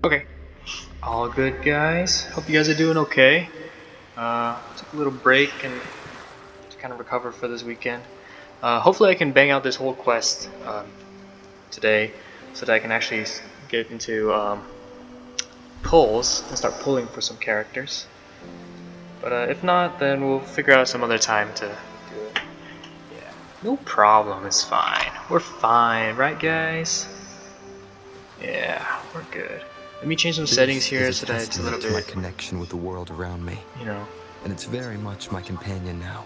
Okay. All good, guys. Hope you guys are doing okay. Took a little break and to kind of recover for this weekend. Hopefully I can bang out this whole quest today so that I can actually get into pulls and start pulling for some characters. But if not, then we'll figure out some other time to do it. Yeah, no problem. It's fine. We're fine, right, guys? Yeah, we're good. Let me change some settings here so that it's a little bit. My connection with the world around me. You know. And it's very much my companion now.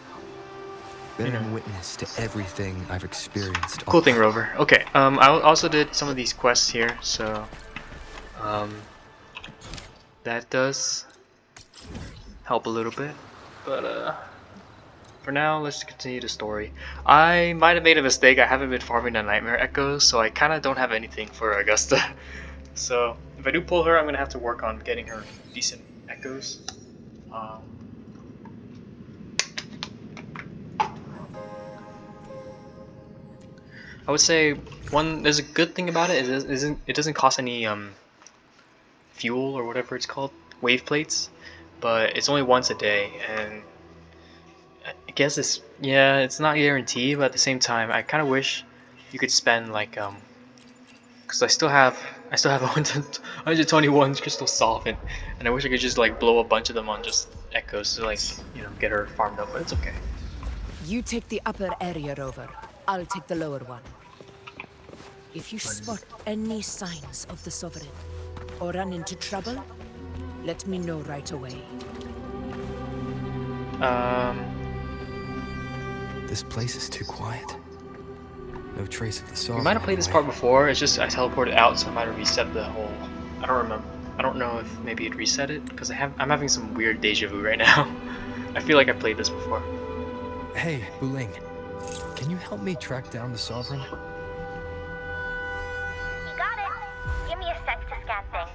Bearing witness to everything I've experienced. Cool thing, Rover. Okay. I also did some of these quests here, so that does help a little bit. But for now, let's continue the story. I might have made a mistake. I haven't been farming the Nightmare Echoes, so I kind of don't have anything for Augusta. So if I do pull her, I'm gonna have to work on getting her decent echoes. I would say there's a good thing about it is it doesn't cost any fuel or whatever it's called, wave plates, but it's only once a day, and I guess it's not guaranteed, but at the same time I kind of wish you could spend like because I still have 121 crystal solvent, and I wish I could just like blow a bunch of them on just echoes to like get her farmed up, but it's okay. You take the upper area, Rover. I'll take the lower one. If you spot any signs of the Sovereign or run into trouble, let me know right away. This place is too quiet. No trace of the Sovereign. We might have played this part before. It's just I teleported out, so I might have reset the whole. I don't remember. I don't know if maybe it reset it because I'm having some weird deja vu right now. I feel like I played this before. Hey, Buling. Can you help me track down the Sovereign? You got it. Give me a sec to scan things.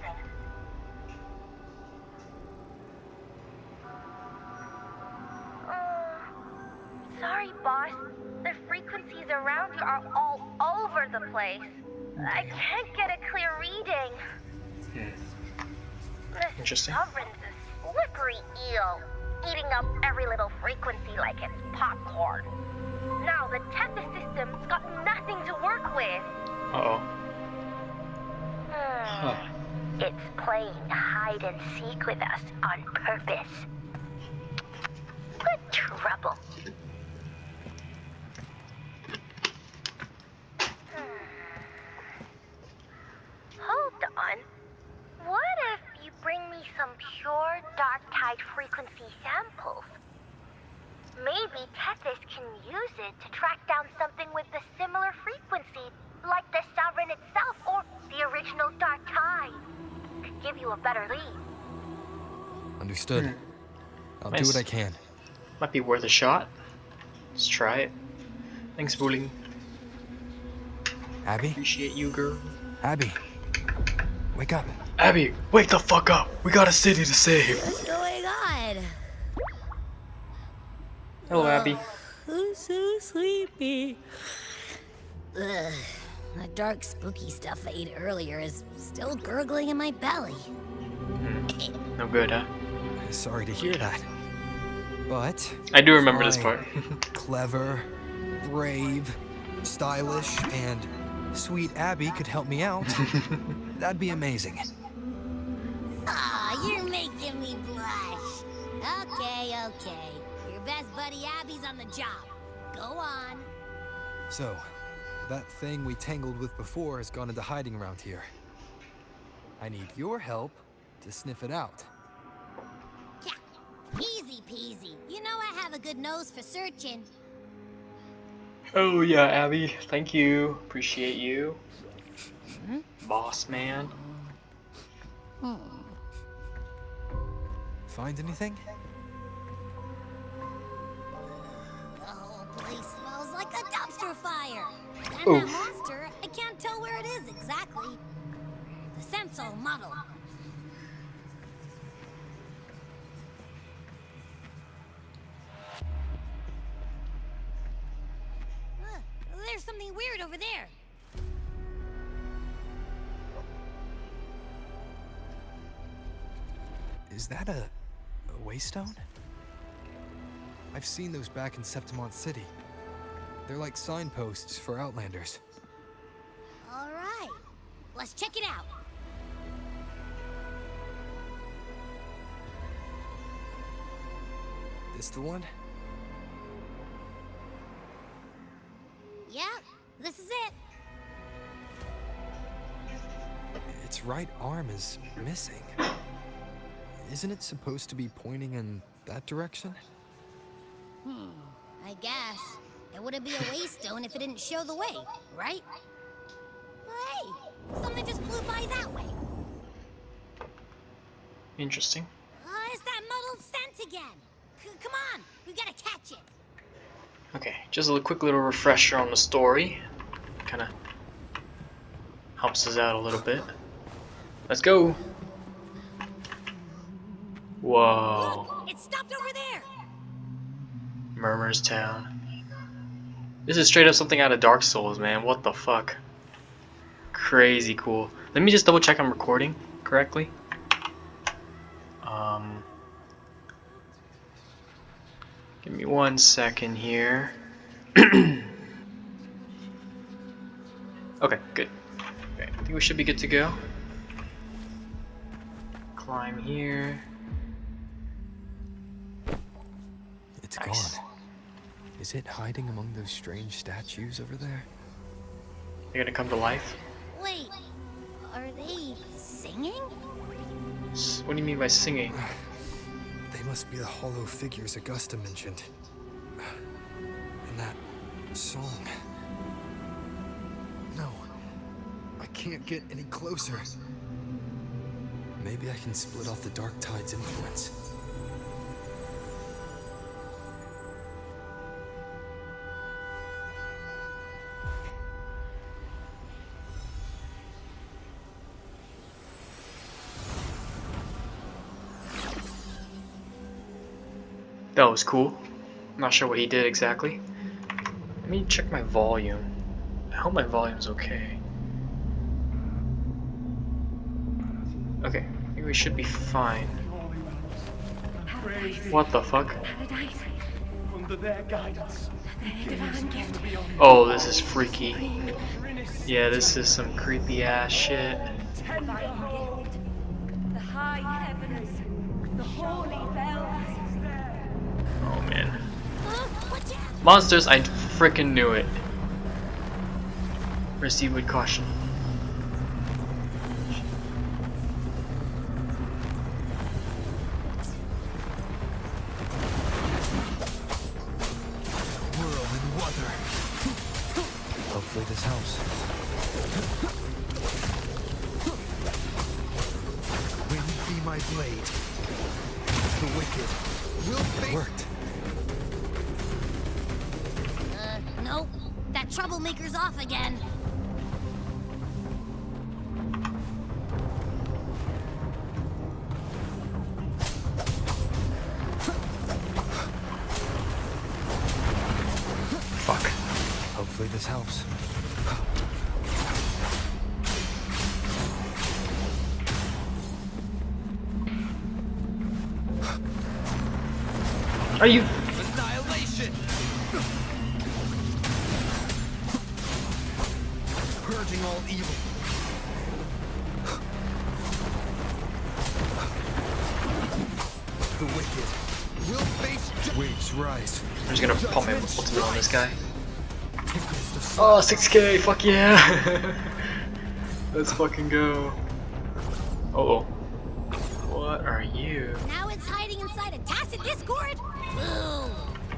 Sorry, boss. The frequencies around you are all over the place. I can't get a clear reading. Interesting. The Sovereign's a slippery eel, eating up every little frequency like it's popcorn. Now the Tethys system's got nothing to work with. Uh-oh. It's playing hide and seek with us on purpose. Good trouble. Hold on. What if you bring me some pure dark tide frequency samples? Maybe Tethys can use it to track down something with a similar frequency, like the Sovereign itself or the original dark tide. Could give you a better lead. Understood. I'll do what I can. Might be worth a shot. Let's try it. Thanks, Bullying. Abby? Appreciate you, girl. Abby. Wake up. Abby, wake the fuck up. We got a city to save. What's going on? Hello, Abby. I'm so sleepy. Ugh. That dark, spooky stuff I ate earlier is still gurgling in my belly. No good, huh? Sorry to hear that. But I do remember this part. Clever, brave, stylish, and sweet Abby could help me out. That'd be amazing. Aw, you're making me blush. Okay. Your best buddy Abby's on the job. Go on. So, that thing we tangled with before has gone into hiding around here. I need your help to sniff it out. Yeah, easy peasy. You know I have a good nose for searching. Oh yeah, Abby. Thank you. Appreciate you. Boss man. Find anything? The whole place smells like a dumpster fire. And Oof. that monster, I can't tell where it is exactly. The scent's all muddled. There's something weird over there. Is that a waystone? I've seen those back in Septimont City. They're like signposts for Outlanders. All right, let's check it out. This the one? Yep, this is it. Its right arm is missing. Isn't it supposed to be pointing in that direction? I guess. It wouldn't be a waystone if it didn't show the way, right? Hey, something just flew by that way. Interesting. It's that muddled scent again. Come on, we gotta catch it. Okay, just a quick little refresher on the story. Kind of helps us out a little bit. Let's go. Whoa. Look, it stopped over there. Murmur's Town. This is straight up something out of Dark Souls, man. What the fuck? Crazy cool. Let me just double check I'm recording correctly. Give me 1 second here. Okay, good. Okay, I think we should be good to go. Climb here. It's Nice. gone. Is it hiding among those strange statues over there? You're gonna come to life? Wait, are they singing? What do you mean by singing? They must be the hollow figures Augusta mentioned. In that song. No, I can't get any closer. Maybe I can split off the Dark Tide's influence. That was cool. I'm not sure what he did exactly. Let me check my volume. I hope my volume's okay. Okay, I think we should be fine. What the fuck? Under their guidance. Oh, this is freaky. Yeah, this is some creepy ass shit. The high heavens, the holy bells. Oh man. Watch out! Monsters, I frickin' knew it. Proceed with caution. Whirlwind weather. Hopefully this helps. Wind be my blade. The wicked will face. It worked. Nope. That troublemaker's off again. Fuck. Hopefully this helps. Are you? Annihilation! Purging all evil. The wicked will face waves rise. I'm just gonna pump my ultimate on this guy. Tempest of Oh, 6k, fuck yeah! Let's fucking go. Uh oh. What are you? Now it's hiding inside a tacit discord? Boo!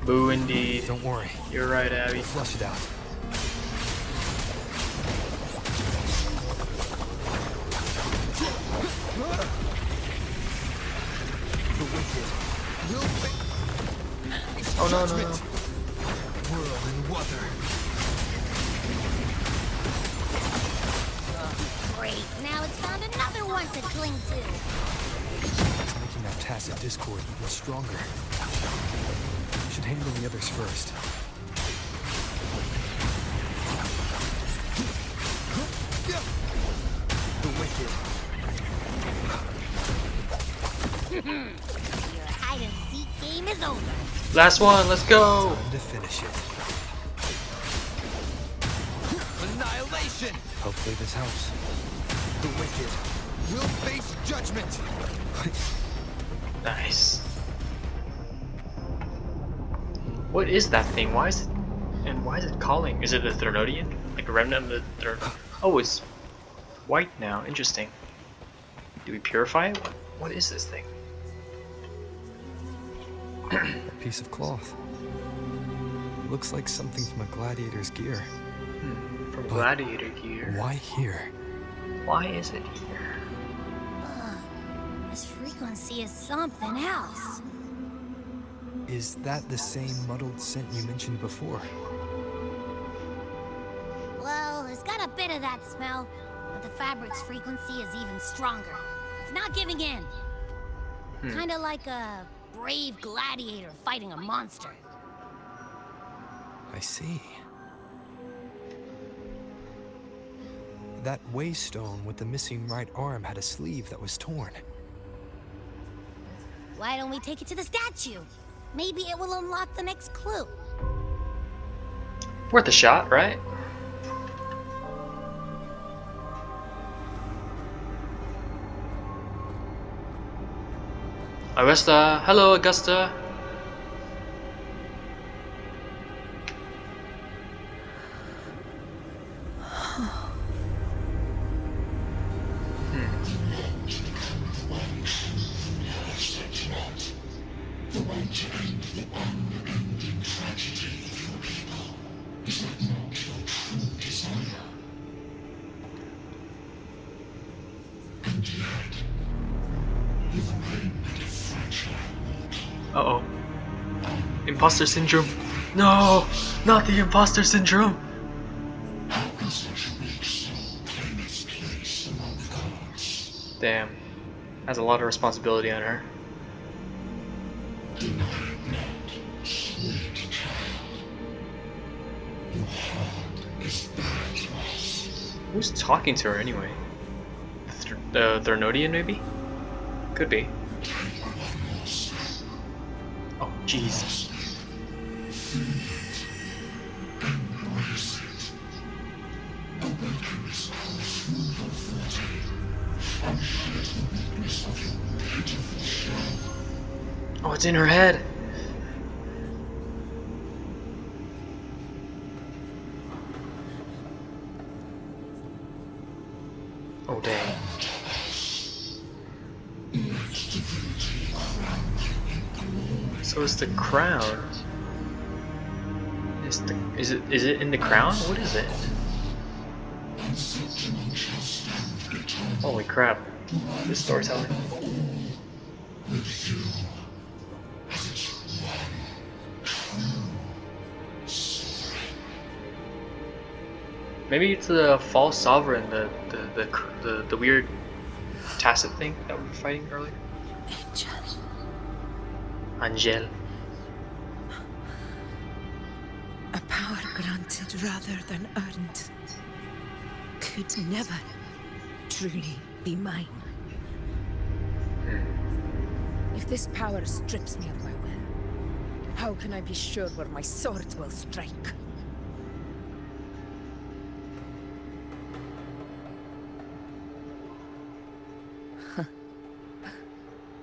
Boo indeed. Don't worry, You're right, Abby. flush it out. The wicked will face. Oh no, no, no. Judgment. Whirlwind weather. Great, now it's found another one to cling to. It's making that tacit discord even stronger. We should handle the others first. The wicked. Your hide-and-seek game is over. Last one, let's go! Time to finish it. Annihilation! Hopefully this helps. The wicked will face judgment! Nice. What is that thing? Why is it calling? Is it the Thernodian? Like a remnant of the Oh, it's white now. Interesting. Do we purify it? What is this thing? A piece of cloth. Looks like something from a gladiator's gear. From gladiator gear. Why here? Why is it here? This frequency is something else. Is that the same muddled scent you mentioned before? Well, it's got a bit of that smell, but the fabric's frequency is even stronger. It's not giving in. Kinda like a brave gladiator fighting a monster. I see. That waystone with the missing right arm had a sleeve that was torn. Why don't we take it to the statue? Maybe it will unlock the next clue. Worth a shot, right? Augusta, hello Augusta. Uh-oh. Imposter syndrome. No! Not the imposter syndrome! Damn. Has a lot of responsibility on her. Who's talking to her anyway? The Thernodian, maybe? Could be. Oh, jeez. Oh, it's in her head. Oh, dang. So it's the crown. Is it in the crown? What is it? Holy crap. This storytelling. Maybe it's the false sovereign, the weird tacit thing that we were fighting earlier. Angel. A power granted rather than earned could never truly be mine. If this power strips me of my will, how can I be sure where my sword will strike?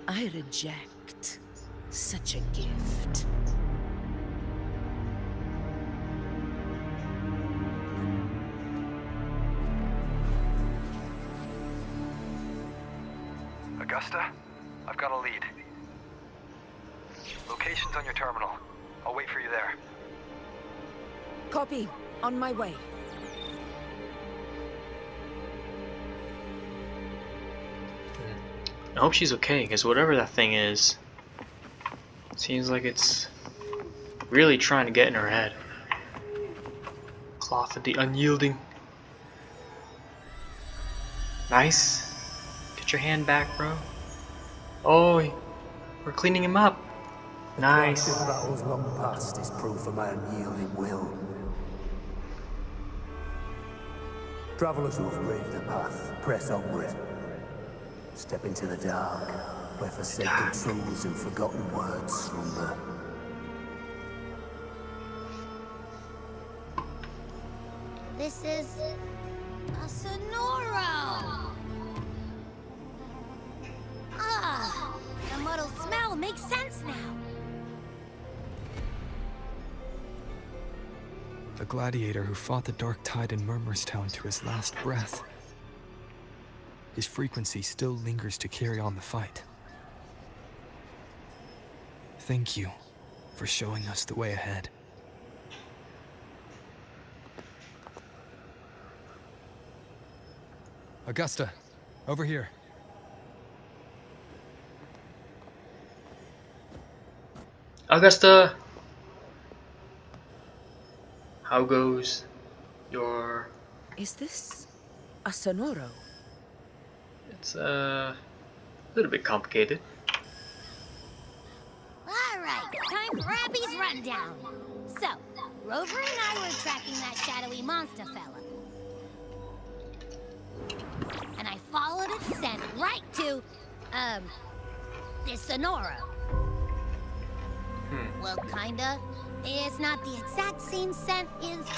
I reject such a gift. Augusta, I've got a lead. Location's on your terminal. I'll wait for you there. Copy. On my way. I hope she's okay, because whatever that thing is, seems like it's really trying to get in her head. Cloth of the unyielding. Nice. Get your hand back, bro. Oh, we're cleaning him up. Nice. The battles long past is proof of my unyielding will. Travelers who have braved the path, press onward. Step into the dark, where forsaken truths and forgotten words slumber. This is a Sonoro. Ah, the muddled smell makes sense now. The gladiator who fought the dark tide in Murmurstown to his last breath. His frequency still lingers to carry on the fight. Thank you for showing us the way ahead. Augusta, over here. Augusta, how goes your... Is this a Sonoro? It's a little bit complicated. All right, time for Abby's rundown. So, Rover and I were tracking that shadowy monster fella. And I followed its scent right to, this Sonoro. Well, kinda. It's not the exact same scent, it's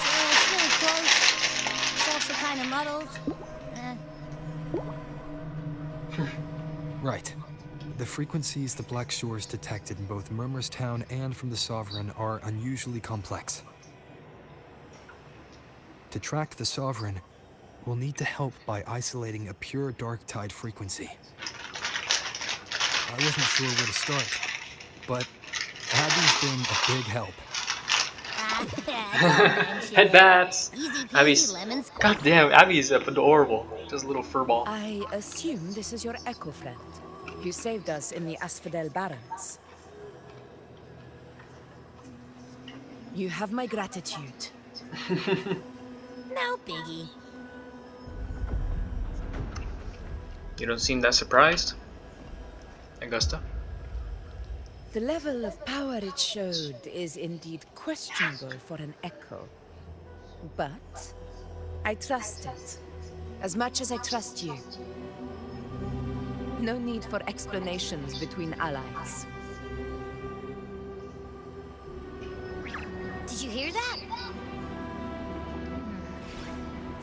really close. It's also kinda muddled. Right. The frequencies the Black Shores detected in both Murmurstown and from the Sovereign are unusually complex. To track the Sovereign, we'll need to help by isolating a pure dark tide frequency. I wasn't sure where to start, but Abby's been a big help. Headbats! Easy peasy Abby's... lemon squeezy. God damn, Abby's adorable. Just a little furball. I assume this is your echo friend, who saved us in the Asphodel Barrens. You have my gratitude. No biggie. You don't seem that surprised, Augusta. The level of power it showed is indeed questionable for an echo. But I trust it, as much as I trust you. No need for explanations between allies. Did you hear that?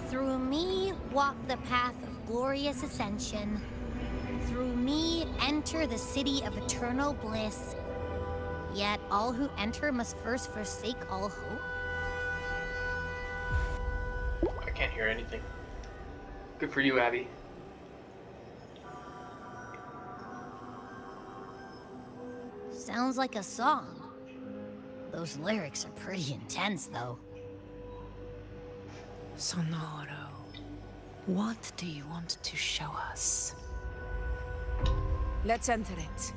Through me walk the path of glorious ascension. Through me enter the city of eternal bliss. Yet all who enter must first forsake all hope. I can't hear anything. Good for you, Abby. Sounds like a song. Those lyrics are pretty intense, though. Sonoro, what do you want to show us? Let's enter it.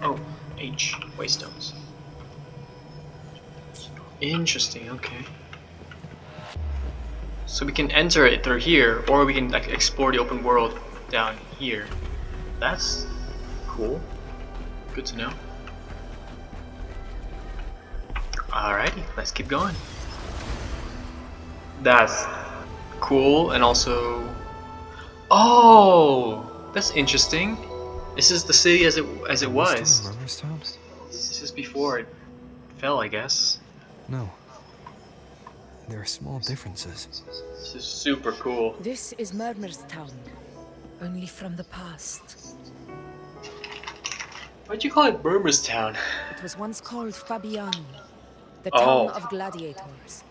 Oh, H. Waystones. Interesting, okay. So we can enter it through here, or we can like explore the open world down here. That's cool. Good to know. Alrighty, let's keep going. That's cool, and also... Oh! That's interesting. This is the city as it was. This is before it fell, I guess. No. There are small differences. This is super cool. This is Murmurstown, only from the past. Why'd you call it Murmurstown? It was once called Fabianum, the town of gladiators,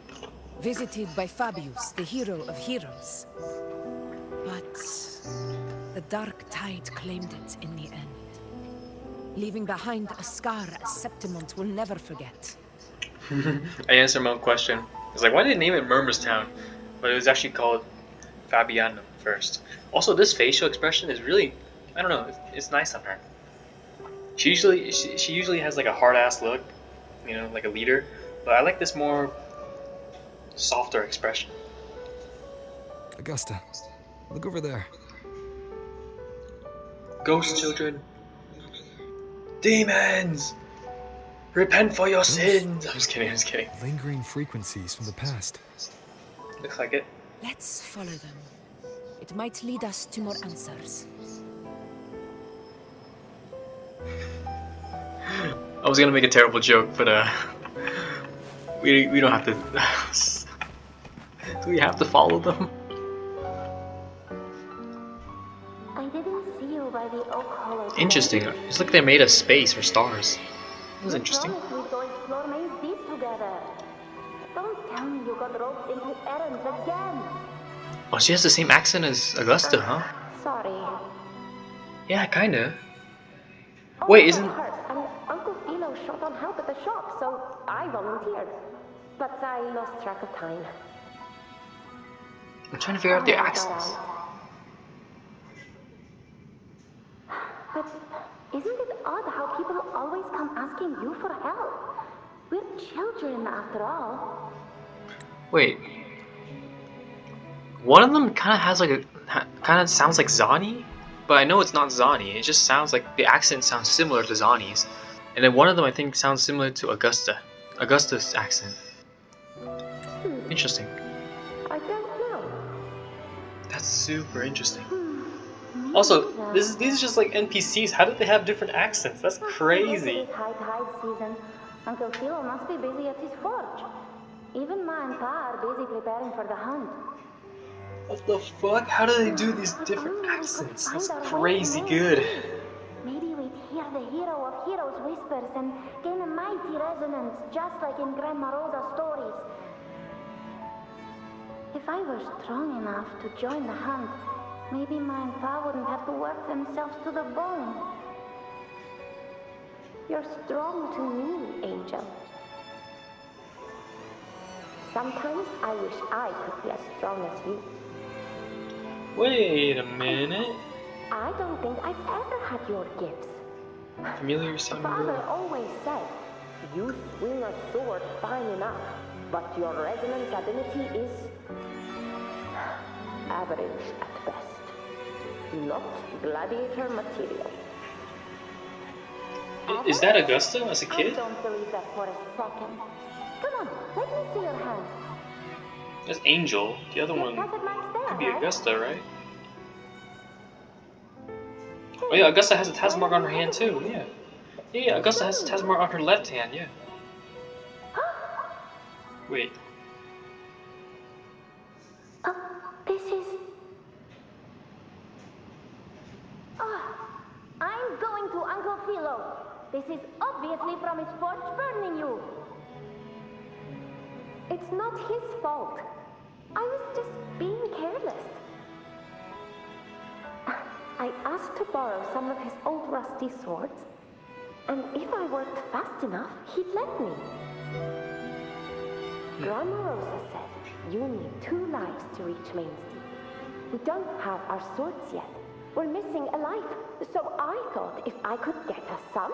visited by Fabius, the hero of heroes. But the dark tide claimed it in the end, leaving behind a scar Septimont will never forget. I answered my own question. I was like, why did they name it Murmurstown? But it was actually called Fabianum first. Also, this facial expression is really, I don't know, it's nice on her. She usually has like a hard ass look, you know, like a leader. But I like this more softer expression. Augusta, look over there. Ghost children. Demons! Repent for your Those sins! I'm just kidding, I'm just kidding. lingering frequencies from the past. Looks like it. Let's follow them. It might lead us to more answers. I was gonna make a terrible joke, but we don't have to. Do we have to follow them? I didn't see you by the oak hollow today. Interesting. It's like they made a space for stars. That was interesting. You promised we'd go explore Maze Deep together. Don't tell me you got roped into errands again. Oh, she has the same accent as Augusta, huh? Sorry. Yeah, kinda. Uncle Wait, got isn't... hurt, and Uncle Philo short on help at the shop, so I volunteered. But I lost track of time. I'm trying to figure out the I got accents. out. But isn't it odd how people always come asking you for help? We're children after all. Wait. One of them kind of has like a... kind of sounds like Zani? But I know it's not Zani. It just sounds like... the accent sounds similar to Zani's. And then one of them I think sounds similar to Augusta. Augusta's accent. Interesting. I don't know. That's super interesting. Also, these are just like NPCs. How did they have different accents? That's crazy. It is high tide season. Uncle Philo must be busy at his forge. Even Ma and Pa are busy preparing for the hunt. What the fuck? How do they do these different accents? That's crazy good. Maybe we'd hear the hero of heroes whispers and gain a mighty resonance, just like in Grandma Rosa's stories. If I were strong enough to join the hunt, maybe Ma and Pa wouldn't have to work themselves to the bone. You're strong to me, Angel. Sometimes I wish I could be as strong as you. Wait a minute. I don't think I've ever had your gifts. Familiar sounding Father girl. always said, you swing a sword fine enough, but your resonance ability is average at best. Not gladiator material. Is that Augusta as a I kid? don't believe that for a second. Come on, let me see your hand. That's Angel. The other one Does it match there, could be right? Augusta, right? Oh yeah, Augusta has a task mark on her hand too. Yeah. Yeah, Augusta has a task mark on her left hand. Yeah. Wait. This is... I'm going to Uncle Philo. This is obviously from his forge burning you. It's not his fault. I was just being careless. I asked to borrow some of his old rusty swords, and if I worked fast enough, he'd let me. Grandma Rosa said you need 2 lives to reach Main Street. We don't have our swords yet. We're missing a life, so I thought if I could get us some...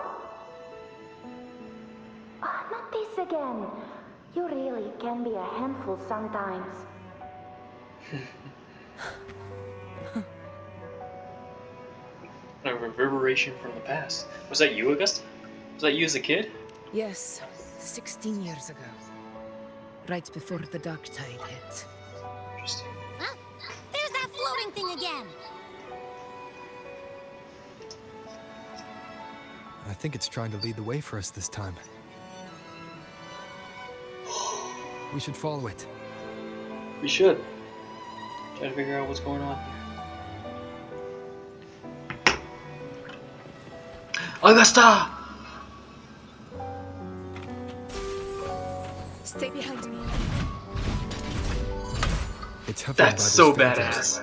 not this again. You really can be a handful sometimes. A reverberation from the past. Was that you, Augusta? Was that you as a kid? Yes, 16 years ago. Right before the dark tide hit. Interesting. Huh? There's that floating thing again! I think it's trying to lead the way for us this time. We should follow it. We should. Try to figure out what's going on here. Augusta! Stay behind me. It's hovering by That's the so phantoms. badass.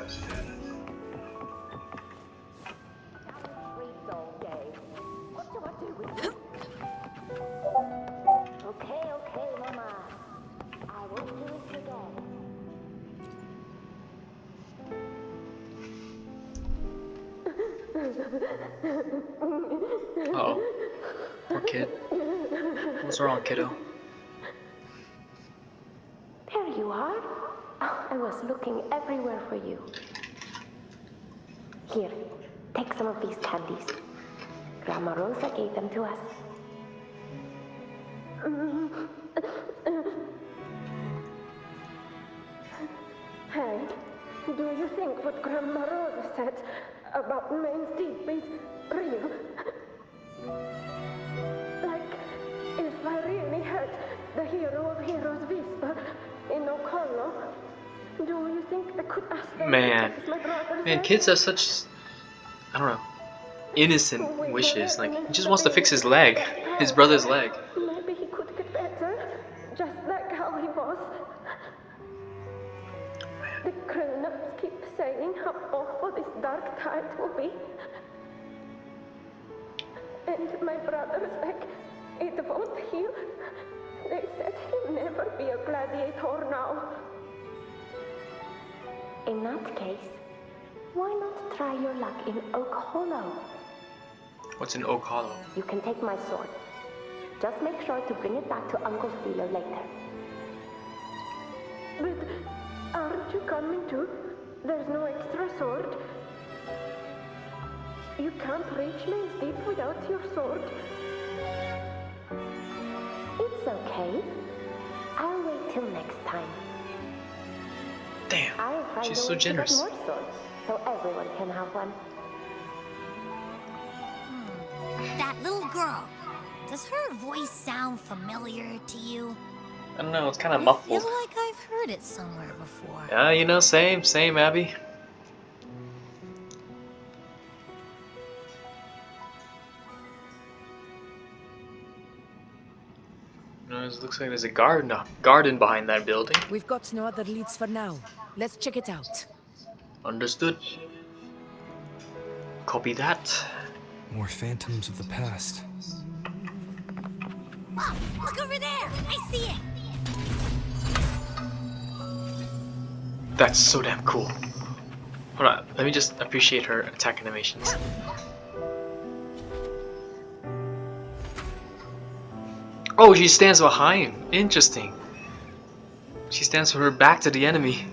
Okay, Mama. I won't do it again. Uh-oh. Poor kid. What's wrong, kiddo? There you are. I was looking everywhere for you. Here, take some of these candies. Grandma Rosa gave them to us. Hey, do you think what Grandma Rosa said about Main's deep is real? Like, if I really had the hero of heroes whisper in Okolo, do you think they could ask them Man, to fix my brother's man, leg? kids have such, I don't know, innocent wishes. Like, he just wants to fix his leg, his brother's leg. Maybe he could get better, just like how he was. The grown-ups keep saying how awful this dark tide will be. And my brother's leg, it won't heal. They said he'll never be a gladiator now. In that case, why not try your luck in Oak Hollow? What's in Oak Hollow? You can take my sword. Just make sure to bring it back to Uncle Philo later. But aren't you coming too? There's no extra sword. You can't reach Main's Deep without your sword. It's okay. I'll wait till next time. Damn, I'll find she's a so way to get generous. more swords, so everyone can have one. That little girl. Does her voice sound familiar to you? I don't know, it's kind of I muffled. feel like I've heard it somewhere before. Yeah, you know, same, Abby. No, it looks like there's a garden behind that building. We've got no other leads for now. Let's check it out. Understood. Copy that. More phantoms of the past. Oh, look over there! I see it! That's so damn cool. Hold on, let me just appreciate her attack animations. Oh, she stands behind. Interesting. She stands with her back to the enemy.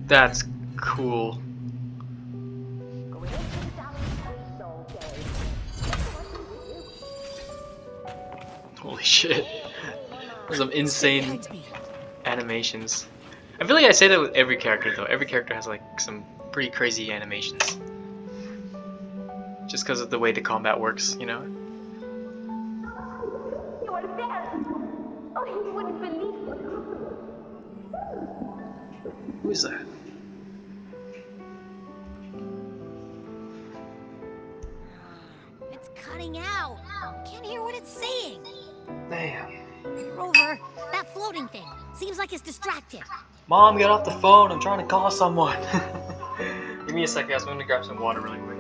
That's cool. Holy shit. There's some insane animations. I feel like I say that with every character though. Every character has like some pretty crazy animations. Just because of the way the combat works, you know? You are there! Oh, you wouldn't believe what happened. Who is that? It's cutting out. Can't hear what it's saying. Damn. Rover, that floating thing. Seems like it's distracted. Mom, get off the phone. I'm trying to call someone. Give me a second, guys. I'm gonna grab some water really quick.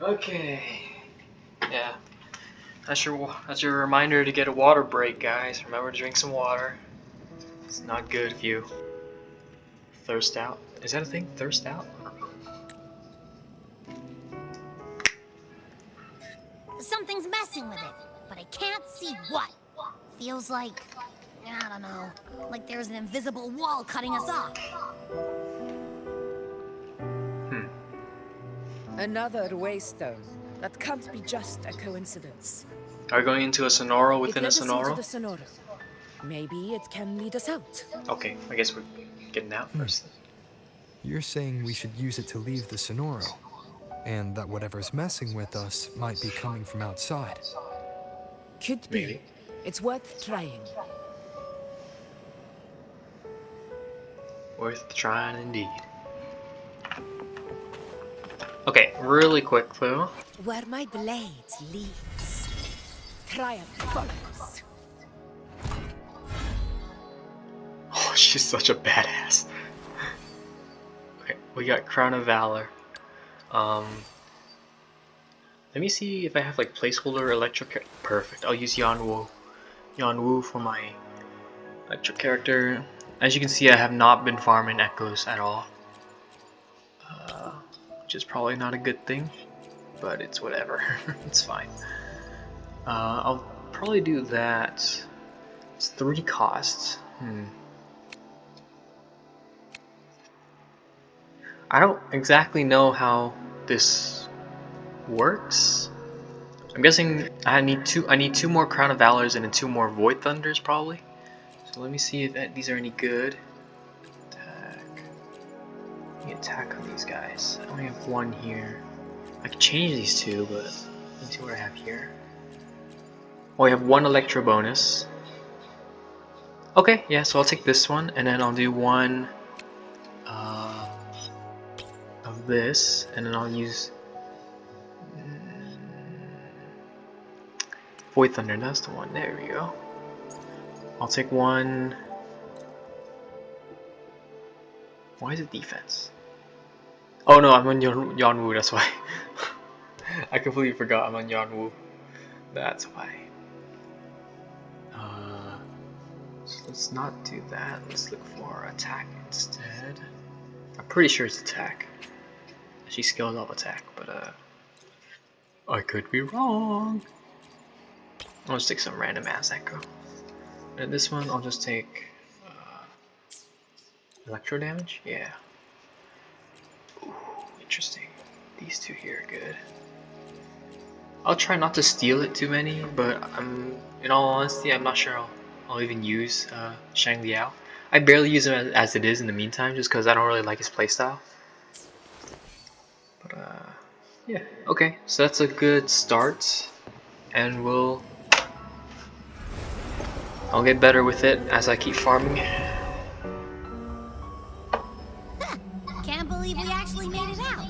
Okay. Yeah. That's your reminder to get a water break, guys. Remember to drink some water. It's not good if you thirst out. Is that a thing? Thirst out? Something's messing with it, but I can't see what. Feels like, I don't know, like there's an invisible wall cutting us off. Another waystone. That can't be just a coincidence. Are we going into a Sonoro within a It led us Sonoro? into the Sonoro. Maybe it can lead us out. Okay, I guess we're getting out first. You're saying we should use it to leave the Sonoro, and that whatever's messing with us might be coming from outside. Could be. Maybe. It's worth trying. Worth trying indeed. Okay, really quick though. Where my blade leads, triumph follows. Oh, she's such a badass. Okay, we got Crown of Valor. Let me see if I have like placeholder electric. Perfect. I'll use Yanwu for my electric character. As you can see, I have not been farming echoes at all, which is probably not a good thing, but it's whatever. It's fine. I'll probably do that. It's 3 costs. I don't exactly know how this works. I'm guessing I need 2 more Crown of Valors and then 2 more Void Thunders probably. So let me see if these are any good. Attack. Let me attack on these guys. I only have 1 here. I could change these 2, but let me see what I have here. Oh, I have 1 Electro bonus. Okay, yeah, so I'll take this one, and then I'll do 1 of this, and then I'll use Void Thunder. That's the one. There we go. I'll take 1. Why is it defense? Oh no, I'm on Yanwu, that's why. I completely forgot I'm on Yanwu. That's why. So let's not do that. Let's look for attack instead. I'm pretty sure it's attack. She scaled up attack, but I could be wrong. I'll just take some random ass echo. And this one, I'll just take electro damage. Yeah. Ooh, interesting. These 2 here are good. I'll try not to steal it too many, but in all honesty, I'm not sure I'll even use Shang Liao. I barely use him as it is in the meantime, just because I don't really like his playstyle. But yeah, okay, so that's a good start, and I'll get better with it as I keep farming. Can't believe we actually made it out.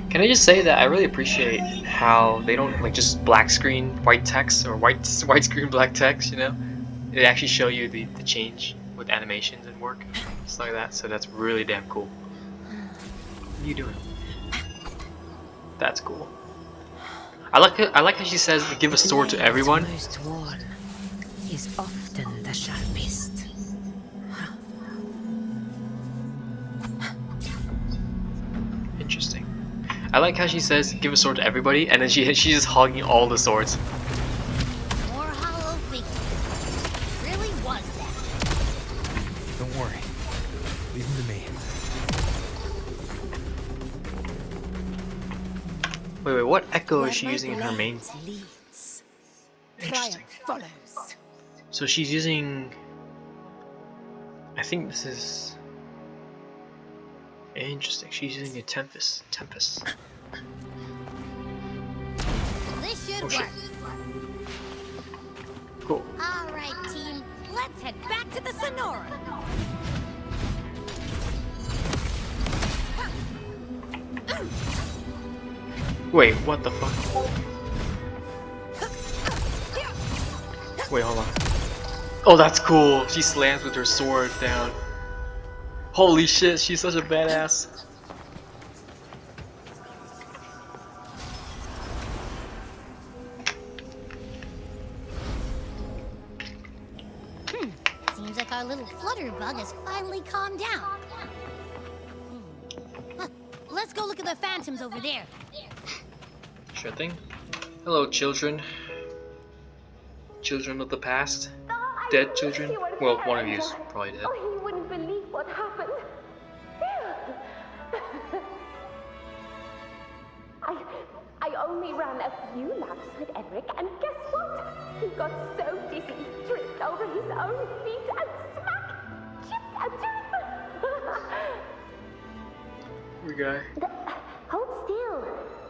Can I just say that I really appreciate how they don't like just black screen white text or white screen black text, you know? They actually show you the change with animations and work, just like that. So that's really damn cool. What are you doing? That's cool. I like how she says give a sword to everyone. Most worn is often the sharpest. Interesting. I like how she says give a sword to everybody, and then she's just hogging all the swords. More hollow figures. Really was that. Don't worry. Leave them to me. Wait, what echo is she using in her main? Leads. Interesting. Triumph follows. So she's using... I think this is... Interesting. She's using a Tempest. This should Oh, shit. work. Cool. All right, team. Let's head back to the Sonora. Wait, what the fuck? Wait, hold on. Oh, that's cool. She slams with her sword down. Holy shit, she's such a badass. Seems like our little flutterbug has finally calmed down. Huh. Let's go look at the phantoms over there. Sure thing. Hello, children. Children of the past. Dead children. Well, one of you is probably dead. Oh, he wouldn't believe what happened. I only ran a few laps with Eric, and guess what? He got so dizzy, tripped over his own feet, and smack! Chipped a tooth! Poor guy. Hold still.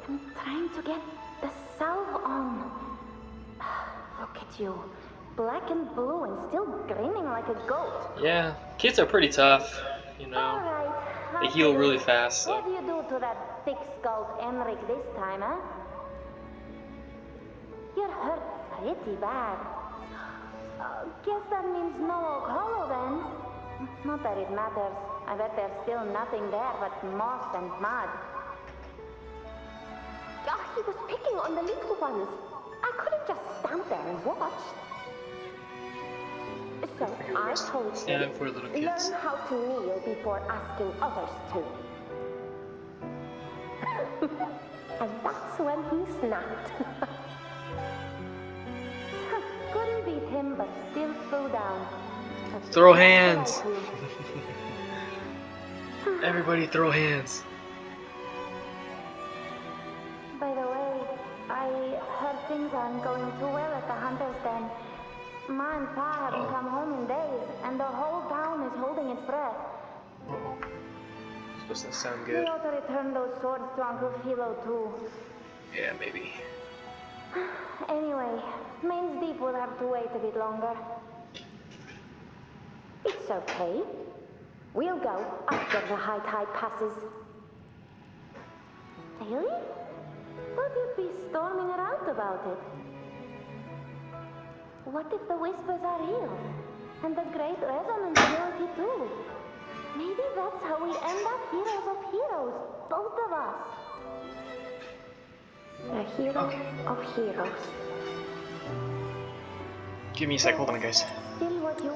I'm trying to get the salve on. Look at you. Black and blue and still grinning like a goat. Yeah, kids are pretty tough, you know. Alright. They heal really fast, so. What do you do to that thick-skulled Emmerich this time, huh? You're hurt pretty bad. Guess that means no Oak Hollow then. Not that it matters. I bet there's still nothing there but moss and mud. Oh, he was picking on the little ones. I couldn't just stand there and watch. So I told him, Yeah, for little kids. learn how to kneel before asking others to. And that's when he snapped. Couldn't beat him, but still threw down. Throw hands! Everybody throw hands. By the way, I heard things aren't going too well at the Hunter's Den. Ma and Pa haven't come home in days, and the whole town is holding its breath. This doesn't sound We good. ought to return those swords to Uncle Philo too. Yeah, maybe. Anyway, Main's Deep will have to wait a bit longer. It's okay. We'll go after the high tide passes. Really? Thought you'd be storming around about it. What if the whispers are real? And the great resonance ability too? Maybe that's how we end up heroes of heroes, both of us. A hero of heroes. Give me a sec, hold on guys. Still what you...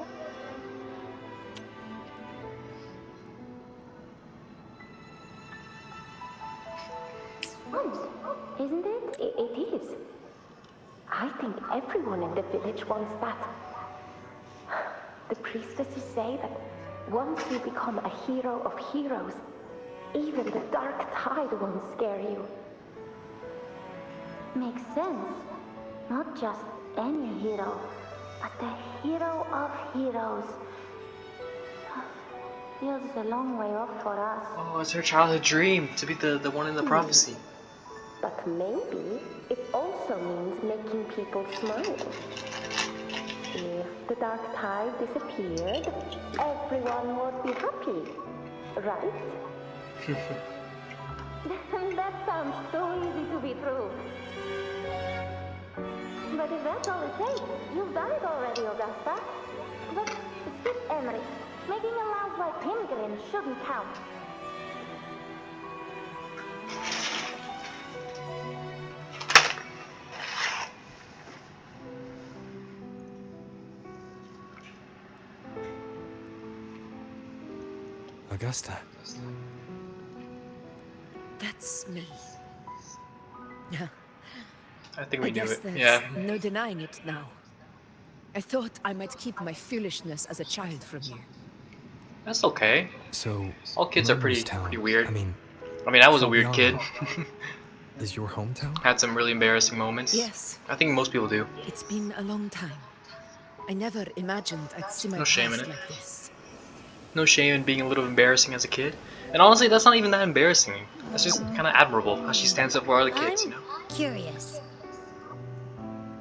Isn't it? It is. I think everyone in the village wants that. The priestesses say that once you become a hero of heroes, even the dark tide won't scare you. Makes sense. Not just any hero, but the hero of heroes. Feels a long way off for us. Oh, it's her childhood dream to be the one in the prophecy. But maybe it also means making people smile. If the dark tide disappeared, everyone would be happy, right? That sounds so easy to be true. But if that's all it takes, you've done it already, Augusta. But skip Emery. Making a loud like him grin shouldn't count. Augusta. That's me. I think we I knew guess it. there's Yeah. no denying it now. I thought I might keep my foolishness as a child from you. That's okay. So, All kids are Murmur's pretty weird. I mean, I was a weird kid. is your hometown? Had some really embarrassing moments. Yes. I think most people do. It's been a long time. I never imagined I'd see my No shame in past it. like this. No shame in being a little embarrassing as a kid. And honestly, that's not even that embarrassing. That's just kind of admirable how she stands up for other kids, you know? Curious.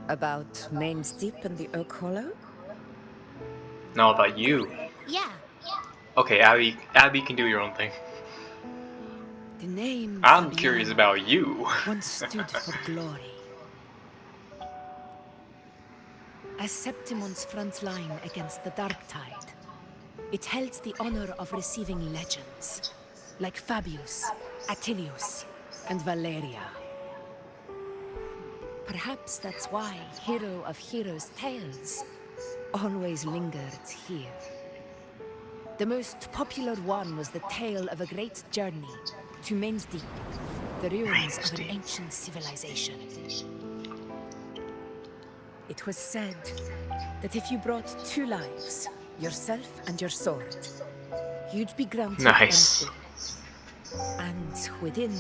About Main's Deep and the Oak Hollow? No, about you. Yeah. Okay, Abby can do your own thing. The name I'm Fabiano curious about you. once stood for glory. As Septimon's front line against the Dark Tide, it held the honor of receiving legends, like Fabius, Attilius, and Valeria. Perhaps that's why Hero of Heroes' tales always lingered here. The most popular one was the tale of a great journey to Main's Deep, the ruins of an ancient civilization. It was said that if you brought 2 lives, yourself and your sword, you'd be granted Nice. entry. And within,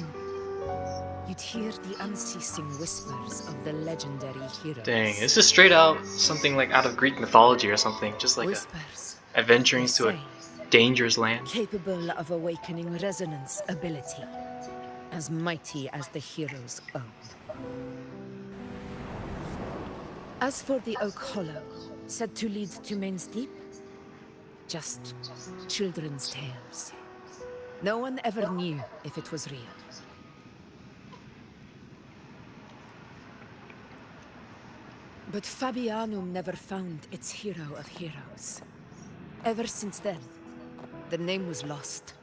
you'd hear the unceasing whispers of the legendary heroes. Dang, this is straight out something like out of Greek mythology or something. Just like Whispers, adventuring they to a say, dangerous land. capable of awakening resonance ability, as mighty as the hero's own. As for the Oak Hollow, said to lead to Main's Deep, just children's tales. No one ever knew if it was real. But Fabianum never found its hero of heroes. Ever since then, the name was lost,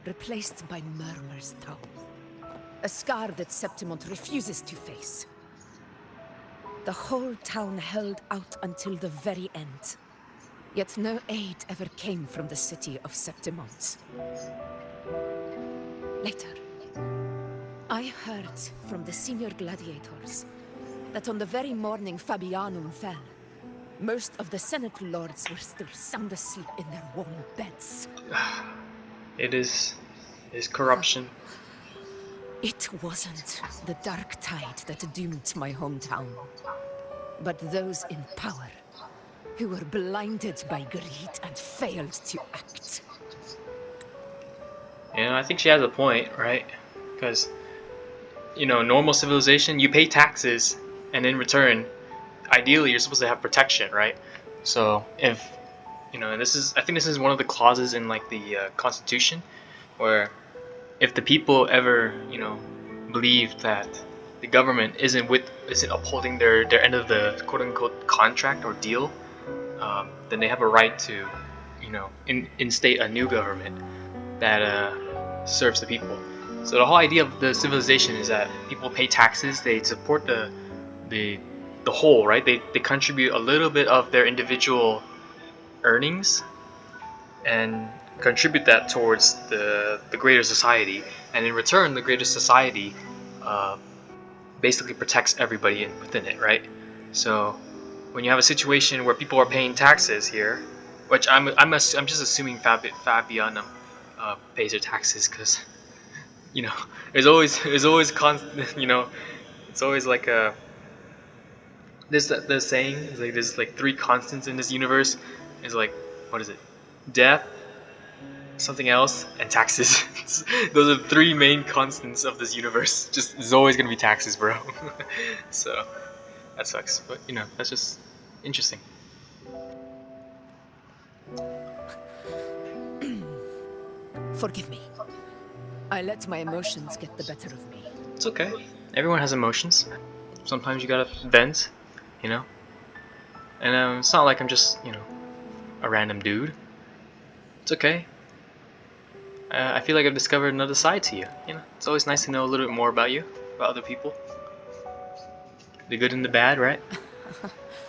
replaced by Murmur's tone. A scar that Septimont refuses to face. The whole town held out until the very end. Yet no aid ever came from the city of Septimont. Later, I heard from the senior gladiators that on the very morning Fabianum fell, most of the Senate lords were still sound asleep in their warm beds. It is corruption. It wasn't the dark tide that doomed my hometown, but those in power who were blinded by greed and failed to act. You know, I think she has a point, right? Because, you know, normal civilization, you pay taxes, and in return, ideally, you're supposed to have protection, right? So if, you know, and I think this is one of the clauses in like the Constitution, where if the people ever, you know, believe that the government isn't upholding their end of the quote unquote contract or deal, then they have a right to, you know, instate a new government that serves the people. So the whole idea of the civilization is that people pay taxes, they support the whole, right? They contribute a little bit of their individual earnings and contribute that towards the greater society, and in return the greater society basically protects everybody within it, right? So when you have a situation where people are paying taxes here, which I'm just assuming Fabianum pays her taxes, because you know there's always you know, it's always like a the saying is like there's like three constants in this universe. Is like, what is it? Death, something else, and taxes. Those are the three main constants of this universe. Just there's always gonna be taxes, bro. So that sucks, but you know, that's just interesting. Forgive me. I let my emotions get the better of me. It's okay. Everyone has emotions. Sometimes you gotta vent, you know. And it's not like I'm just, you know, a random dude. It's okay. I feel like I've discovered another side to you. You know, it's always nice to know a little bit more about you, about other people. The good and the bad, right?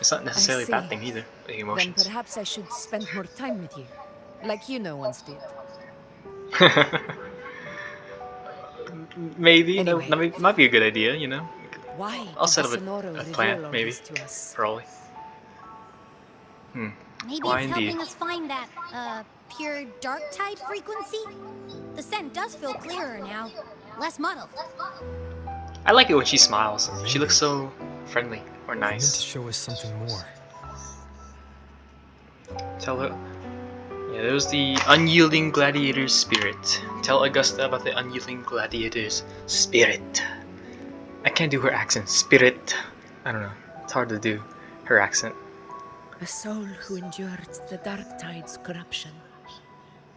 It's not necessarily a bad thing either. The emotions. Then perhaps I should spend more time with you, like Iuno once did. Maybe Anyway. that might be a good idea. You know, Why I'll did set up Sonoro a reveal plan, all maybe, this to us? probably. Maybe Why it's indeed? helping us find that, pure dark tide frequency? The scent does feel clearer now. Less muddled. I like it when she smiles. Or She looks maybe so friendly or They meant to nice. show us something more. Tell her. Yeah, there was the unyielding gladiator's spirit. Tell Augusta about the unyielding gladiator's spirit. I can't do her accent. Spirit. I don't know. It's hard to do her accent. A soul who endured the dark tide's corruption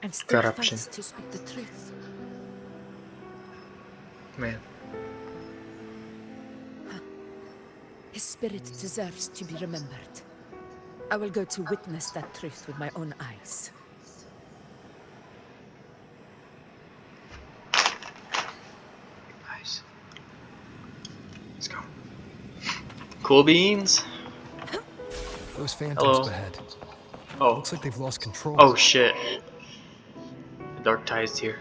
and still Corruption. fights to speak the truth. Man. His spirit deserves to be remembered. I will go to witness that truth with my own eyes. Nice. Let's go. Cool beans. Those phantoms Hello. ahead. Oh. Looks like they've lost control. Oh shit. The dark tide's here.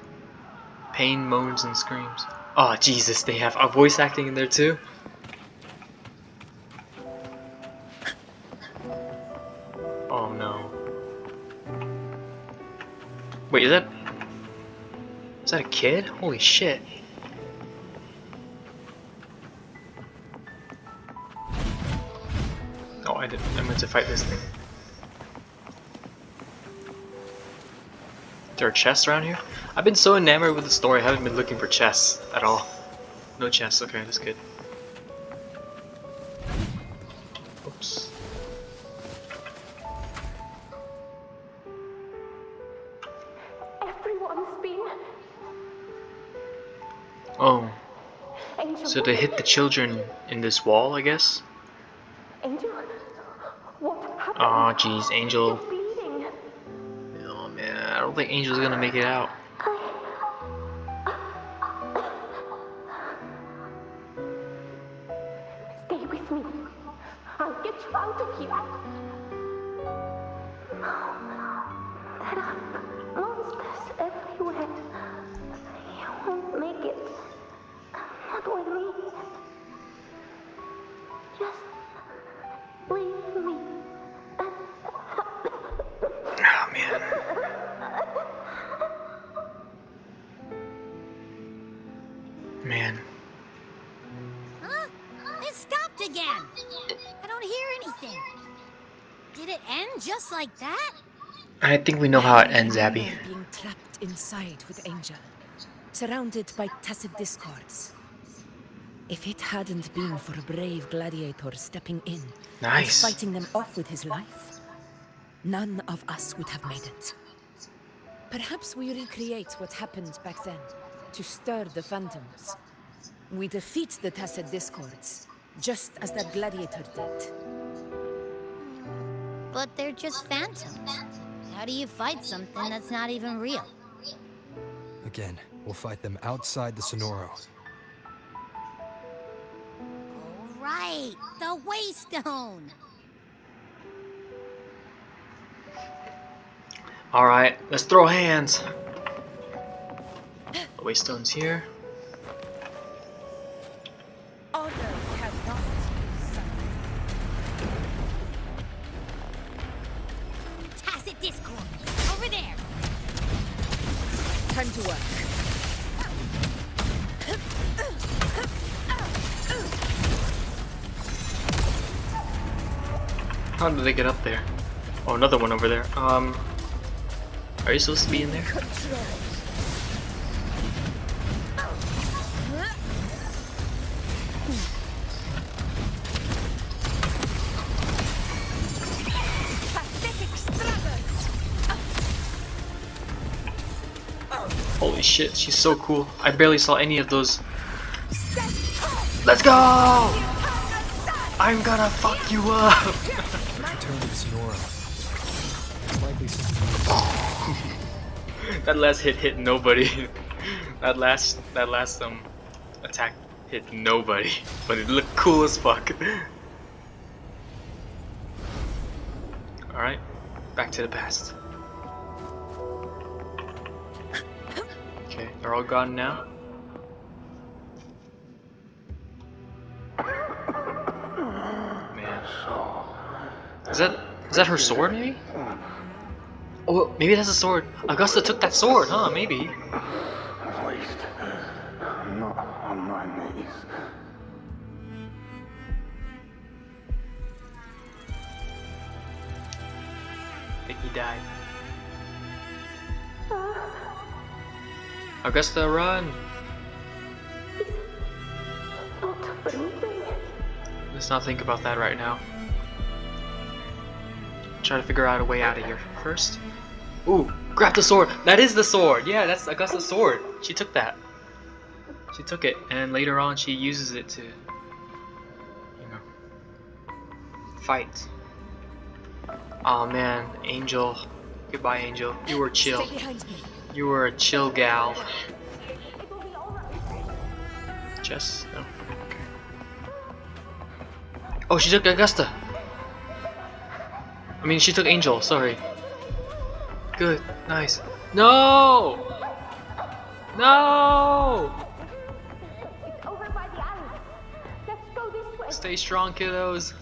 Pain, moans, and screams. Oh Jesus, they have voice acting in there too? Oh no. Wait, is that a kid? Holy shit. Oh, I meant to fight this thing. There are chests around here? I've been so enamored with the story, I haven't been looking for chests at all. No chests, okay, that's good. Oops. Everyone's been. Oh, Angel. so they hit the children in this wall, I guess? Angel? What happened? Aw, jeez, Angel. You're bleeding. Oh man, I don't think Angel's gonna make it out. I'll get you out of here. No, there are monsters everywhere. You won't make it. Not with me. Just leave me. Oh man. Man. Huh? It stopped again. I don't hear anything. Did it end just like that? I think we know how it I ends, Abby. remember being trapped inside with Angel, surrounded by tacit discords. If it hadn't been for a brave gladiator stepping in and Nice. fighting them off with his life, none of us would have made it. Perhaps we recreate what happened back then, to stir the phantoms. We defeat the tacit discords, just as that gladiator did. But they're just phantoms. How do you fight something that's not even real? Again, we'll fight them outside the Sonoro. Oh, right. The Waystone. Alright, let's throw hands. The Waystone's here. Order cannot Tacit discord. Over there. Time to work. How did they get up there? Oh, another one over there. Are you supposed to be in there? Holy shit, she's so cool. I barely saw any of those. Let's go! I'm gonna fuck you up! Return to the Sonoro. It's likely That last hit nobody. that last attack hit nobody, but it looked cool as fuck. Alright, back to the past. Okay, they're all gone now. Man. Is that her sword maybe? Oh, maybe that's a sword. Augusta took that sword, huh? Maybe. At least, I'm not on my knees. I think he died. Augusta, run! Not breathing. Let's not think about that right now. Try to figure out a way out of here first. Ooh, grab the sword! That is the sword! Yeah, that's Augusta's sword. She took that. She took it, and later on she uses it to, you know, fight. Oh man, Angel. Goodbye, Angel. You were chill. Stay behind me. You were a chill gal. Chess? No. Oh, she took Augusta. I mean, she took Angel, sorry. Good, nice. No! No! It's over by the alley. Let's go this way. Stay strong, kiddos.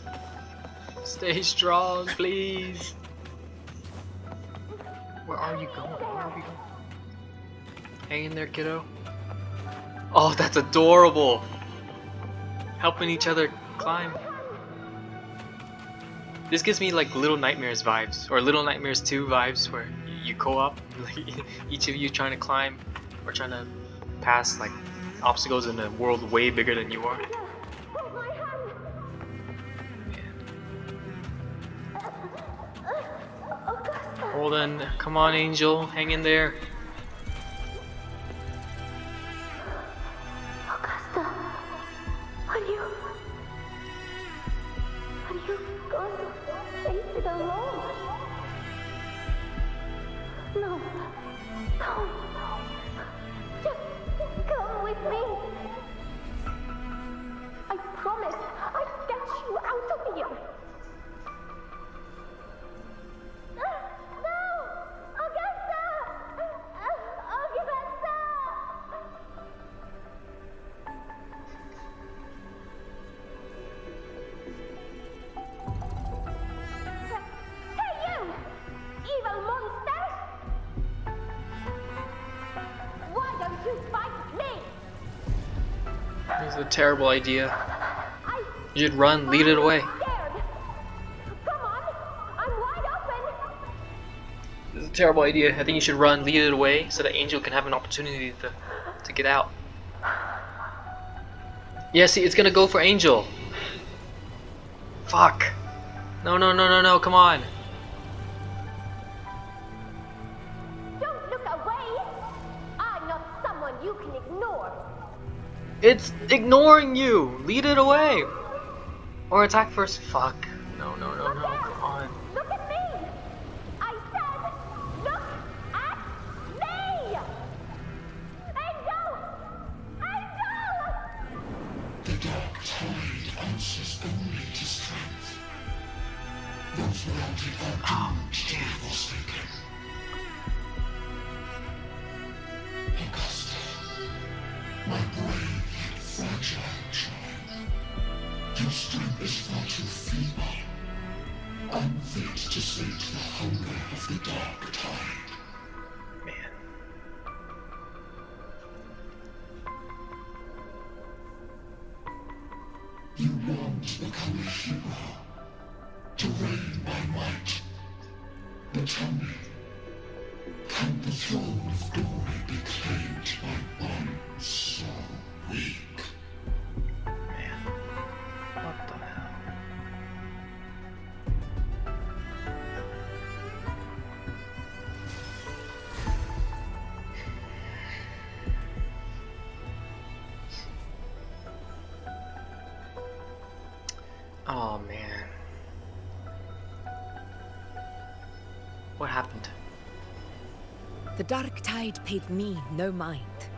Stay strong, please. Where are you going? Where are we going? Hang in there, kiddo. Oh, that's adorable. Helping each other climb. This gives me like Little Nightmares vibes, or Little Nightmares 2 vibes, where you co-op, like each of you trying to climb or trying to pass like obstacles in a world way bigger than you are. Hold my hand. Augusta. Hold on, come on, Angel, hang in there. Augusta. Are you going to face it alone? No. Don't. Just come with me. I promise I'll get you out of here. a terrible idea. You should run, lead it away. Come on, I'm wide open. This is a terrible idea. I think you should run, lead it away, so that Angel can have an opportunity to get out. Yeah, see, it's gonna go for Angel. Fuck. No, no, no, no, no, come on. Don't look away. I'm not someone you can ignore. It's ignoring you. Lead it away. Or attack first. Fuck. No, no, no, no, come on. Look at me. I said, look at me. Angel! Angel! The dark tide answers only to strength. Those without it are doomed to be forsaken. Augusta, my brave yet fragile child, your strength is far too feeble, unfit to sate the hunger of the dark tide. Man. You want to become a hero, to reign by might. But tell me, can the throne of glory be claimed by one so weak? Man. What the hell? Oh man. What happened? The dark tide paid me no mind.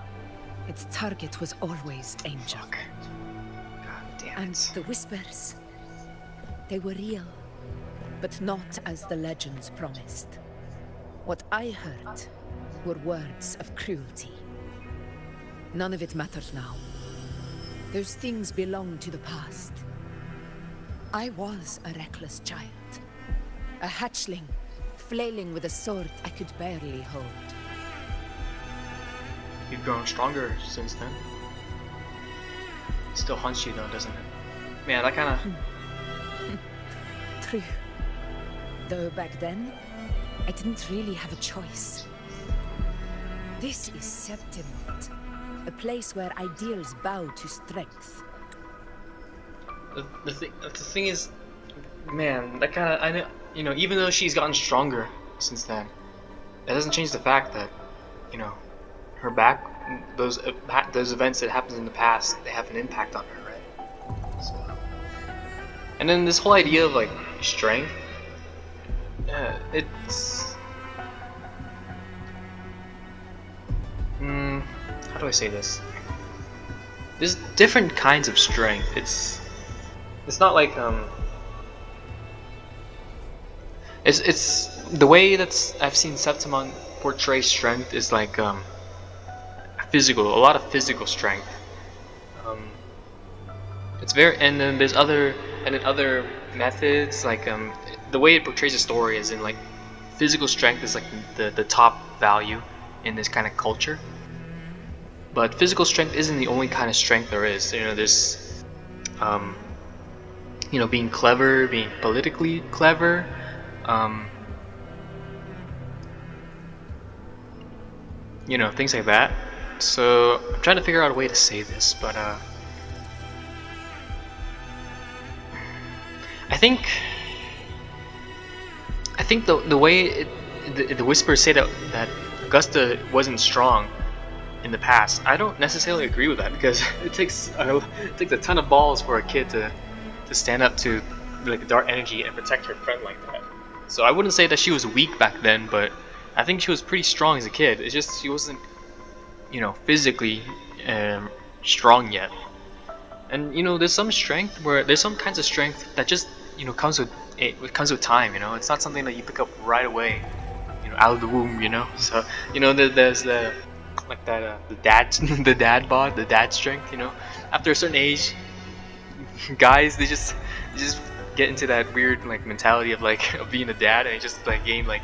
Its target was always Angel. Fuck. God damn And it. the whispers, they were real, but not as the legends promised. What I heard were words of cruelty. None of it matters now. Those things belong to the past. I was a reckless child, a hatchling, flailing with a sword I could barely hold. You've grown stronger since then. It still haunts you though, doesn't it? Man, that kinda... True. Though back then, I didn't really have a choice. This is Septimont, a place where ideals bow to strength. The thing is, man, that kind of, I know, you know, even though she's gotten stronger since then, that doesn't change the fact that, you know, her back, those events that happened in the past, they have an impact on her, right? So, and then this whole idea of like strength, it's, how do I say this? There's different kinds of strength. It's not like it's the way that's I've seen Septimon portray strength is like physical, a lot of physical strength. It's very, and then there's other methods like the way it portrays a story is in like physical strength is like the top value in this kind of culture. But physical strength isn't the only kind of strength there is. You know, there's you know, being clever, being politically clever, you know, things like that. So I'm trying to figure out a way to say this, but I think the way the whispers say that Augusta wasn't strong in the past, I don't necessarily agree with that, because it takes a ton of balls for a kid to stand up to like dark energy and protect her friend like that. So I wouldn't say that she was weak back then, but I think she was pretty strong as a kid. It's just she wasn't, you know, physically strong yet. And you know, there's some strength where there's some kinds of strength that just, you know, comes with time. You know, it's not something that you pick up right away, you know, out of the womb. You know, so you know, there's the like that the dad bod, the dad strength. You know, after a certain age, guys they just get into that weird like mentality of like of being a dad, and just like gain like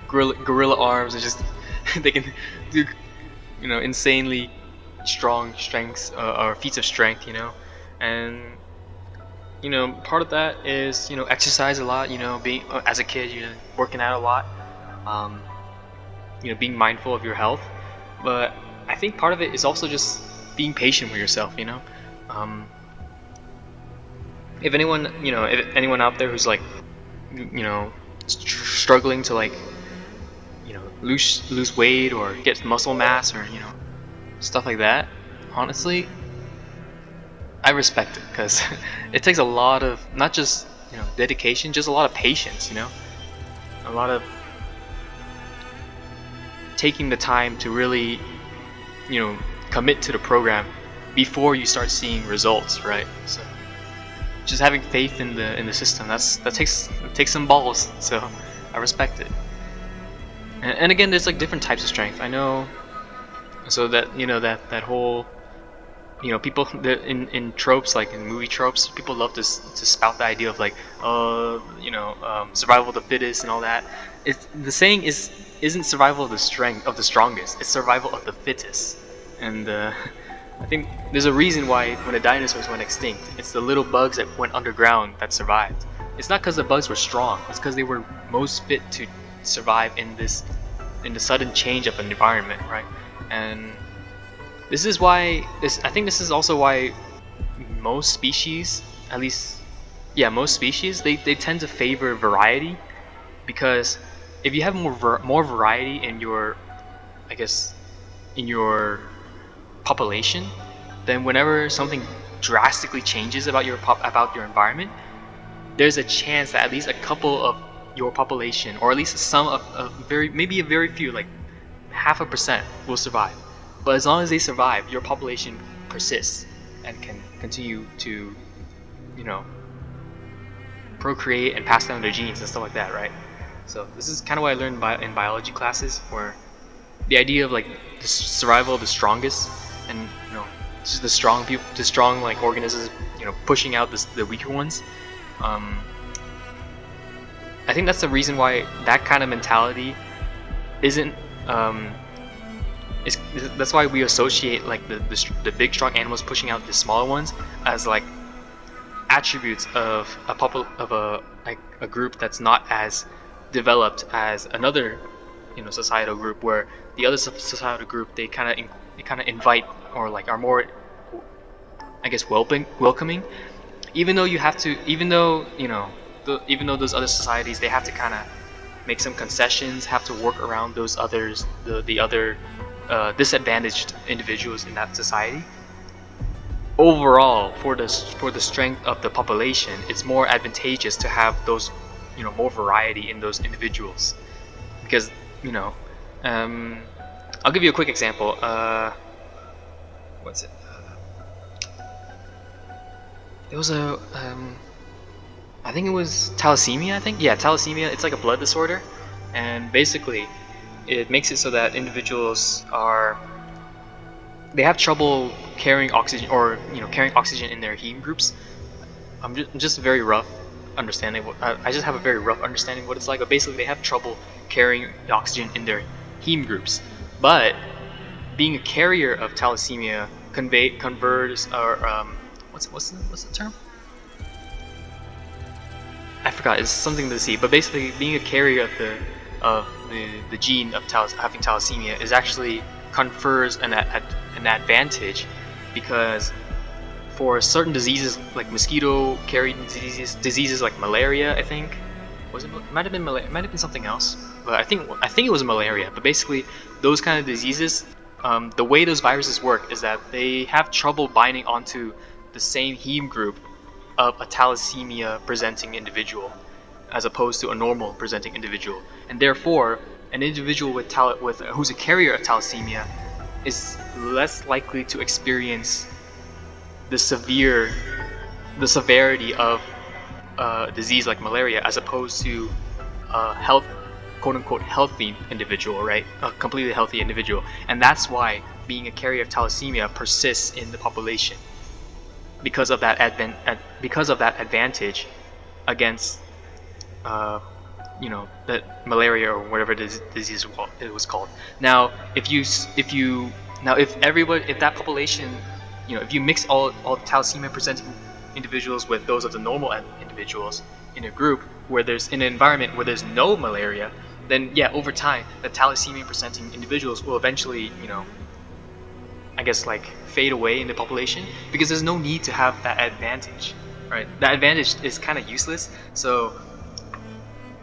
gorilla arms, and just they can do, you know, insanely strong strengths or feats of strength, you know, and you know, part of that is, you know, exercise a lot, you know, being as a kid, you know, working out a lot, um, you know, being mindful of your health. But I think part of it is also just being patient with yourself, you know. Um, if anyone, you know, if anyone out there who's like, you know, struggling to like, you know, lose weight or get muscle mass or, you know, stuff like that, honestly, I respect it, because it takes a lot of, not just, you know, dedication, just a lot of patience, you know, a lot of taking the time to really, you know, commit to the program before you start seeing results, right? So just having faith in the system, that takes some balls, so I respect it. And again, there's like different types of strength, I know. So that, you know, that whole, you know, people in tropes, like in movie tropes, people love to spout the idea of like, you know, survival of the fittest and all that. It's, the saying isn't survival of the strongest. It's survival of the fittest. And I think there's a reason why when the dinosaurs went extinct, it's the little bugs that went underground that survived. It's not because the bugs were strong. It's because they were most fit to survive in the sudden change of an environment, right? And this is why I think this is also why most species, at least, yeah, most species, they tend to favor variety, because if you have more variety in your, I guess, in your population, then whenever something drastically changes about your environment, there's a chance that at least a couple of your population, or at least some of maybe a very few, like 0.5%, will survive. But as long as they survive, your population persists and can continue to, you know, procreate and pass down their genes and stuff like that, right? So this is kind of what I learned in biology classes, where the idea of like the survival of the strongest, and, you know, just the strong like organisms, you know, pushing out the weaker ones. I think that's the reason why that kind of mentality isn't. That's why we associate like the big strong animals pushing out the smaller ones as like attributes of a group that's not as developed as another, you know, societal group, where the other societal group, they kind of invite, or like are more, I guess, welcoming, even though even though those other societies, they have to kind of make some concessions, have to work around those others, the other disadvantaged individuals in that society. Overall, for the strength of the population, it's more advantageous to have those, you know, more variety in those individuals, because, you know, I'll give you a quick example. What's it? It was a I think it was thalassemia. Yeah, thalassemia. It's like a blood disorder, and basically, it makes it so that individuals they have trouble carrying oxygen, or, you know, carrying oxygen in their heme groups. I'm just very rough understanding. I just have a very rough understanding of what it's like. But basically, they have trouble carrying the oxygen in their heme groups. But being a carrier of thalassemia converts, or what's the term? I forgot. It's something to see. But basically, being a carrier of the gene of having thalassemia is actually confers an advantage, because for certain diseases like mosquito carried diseases like malaria, I think might have been something else, but I think it was malaria. But basically, those kind of diseases, the way those viruses work is that they have trouble binding onto the same heme group of a thalassemia presenting individual, as opposed to a normal presenting individual, and therefore an individual who's a carrier of thalassemia is less likely to experience the severity of a disease like malaria, as opposed to a quote unquote healthy individual, right? A completely healthy individual. And that's why being a carrier of thalassemia persists in the population, because of that advantage against you know, that malaria or whatever disease it was called. Now, if you Now, if that population, if you mix all thalassemia presenting individuals with those of the normal individuals in a group in an environment where there's no malaria, then yeah, over time, the thalassemia presenting individuals will eventually, I guess like fade away in the population, because there's no need to have that advantage, right? That advantage is kind of useless. So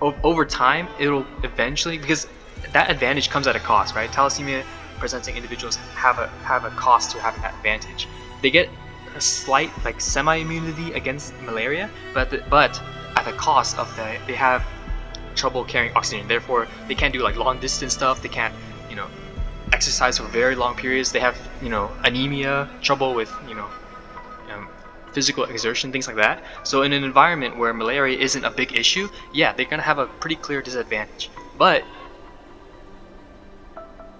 over time, it'll eventually, because that advantage comes at a cost, right? Thalassemia presenting individuals have a cost to having that advantage. They get a slight like semi-immunity against malaria, but at the cost of they have trouble carrying oxygen. Therefore, they can't do like long distance stuff. They can't, exercise for very long periods. They have, anemia, trouble with, physical exertion, things like that. So in an environment where malaria isn't a big issue, yeah, they're gonna have a pretty clear disadvantage. But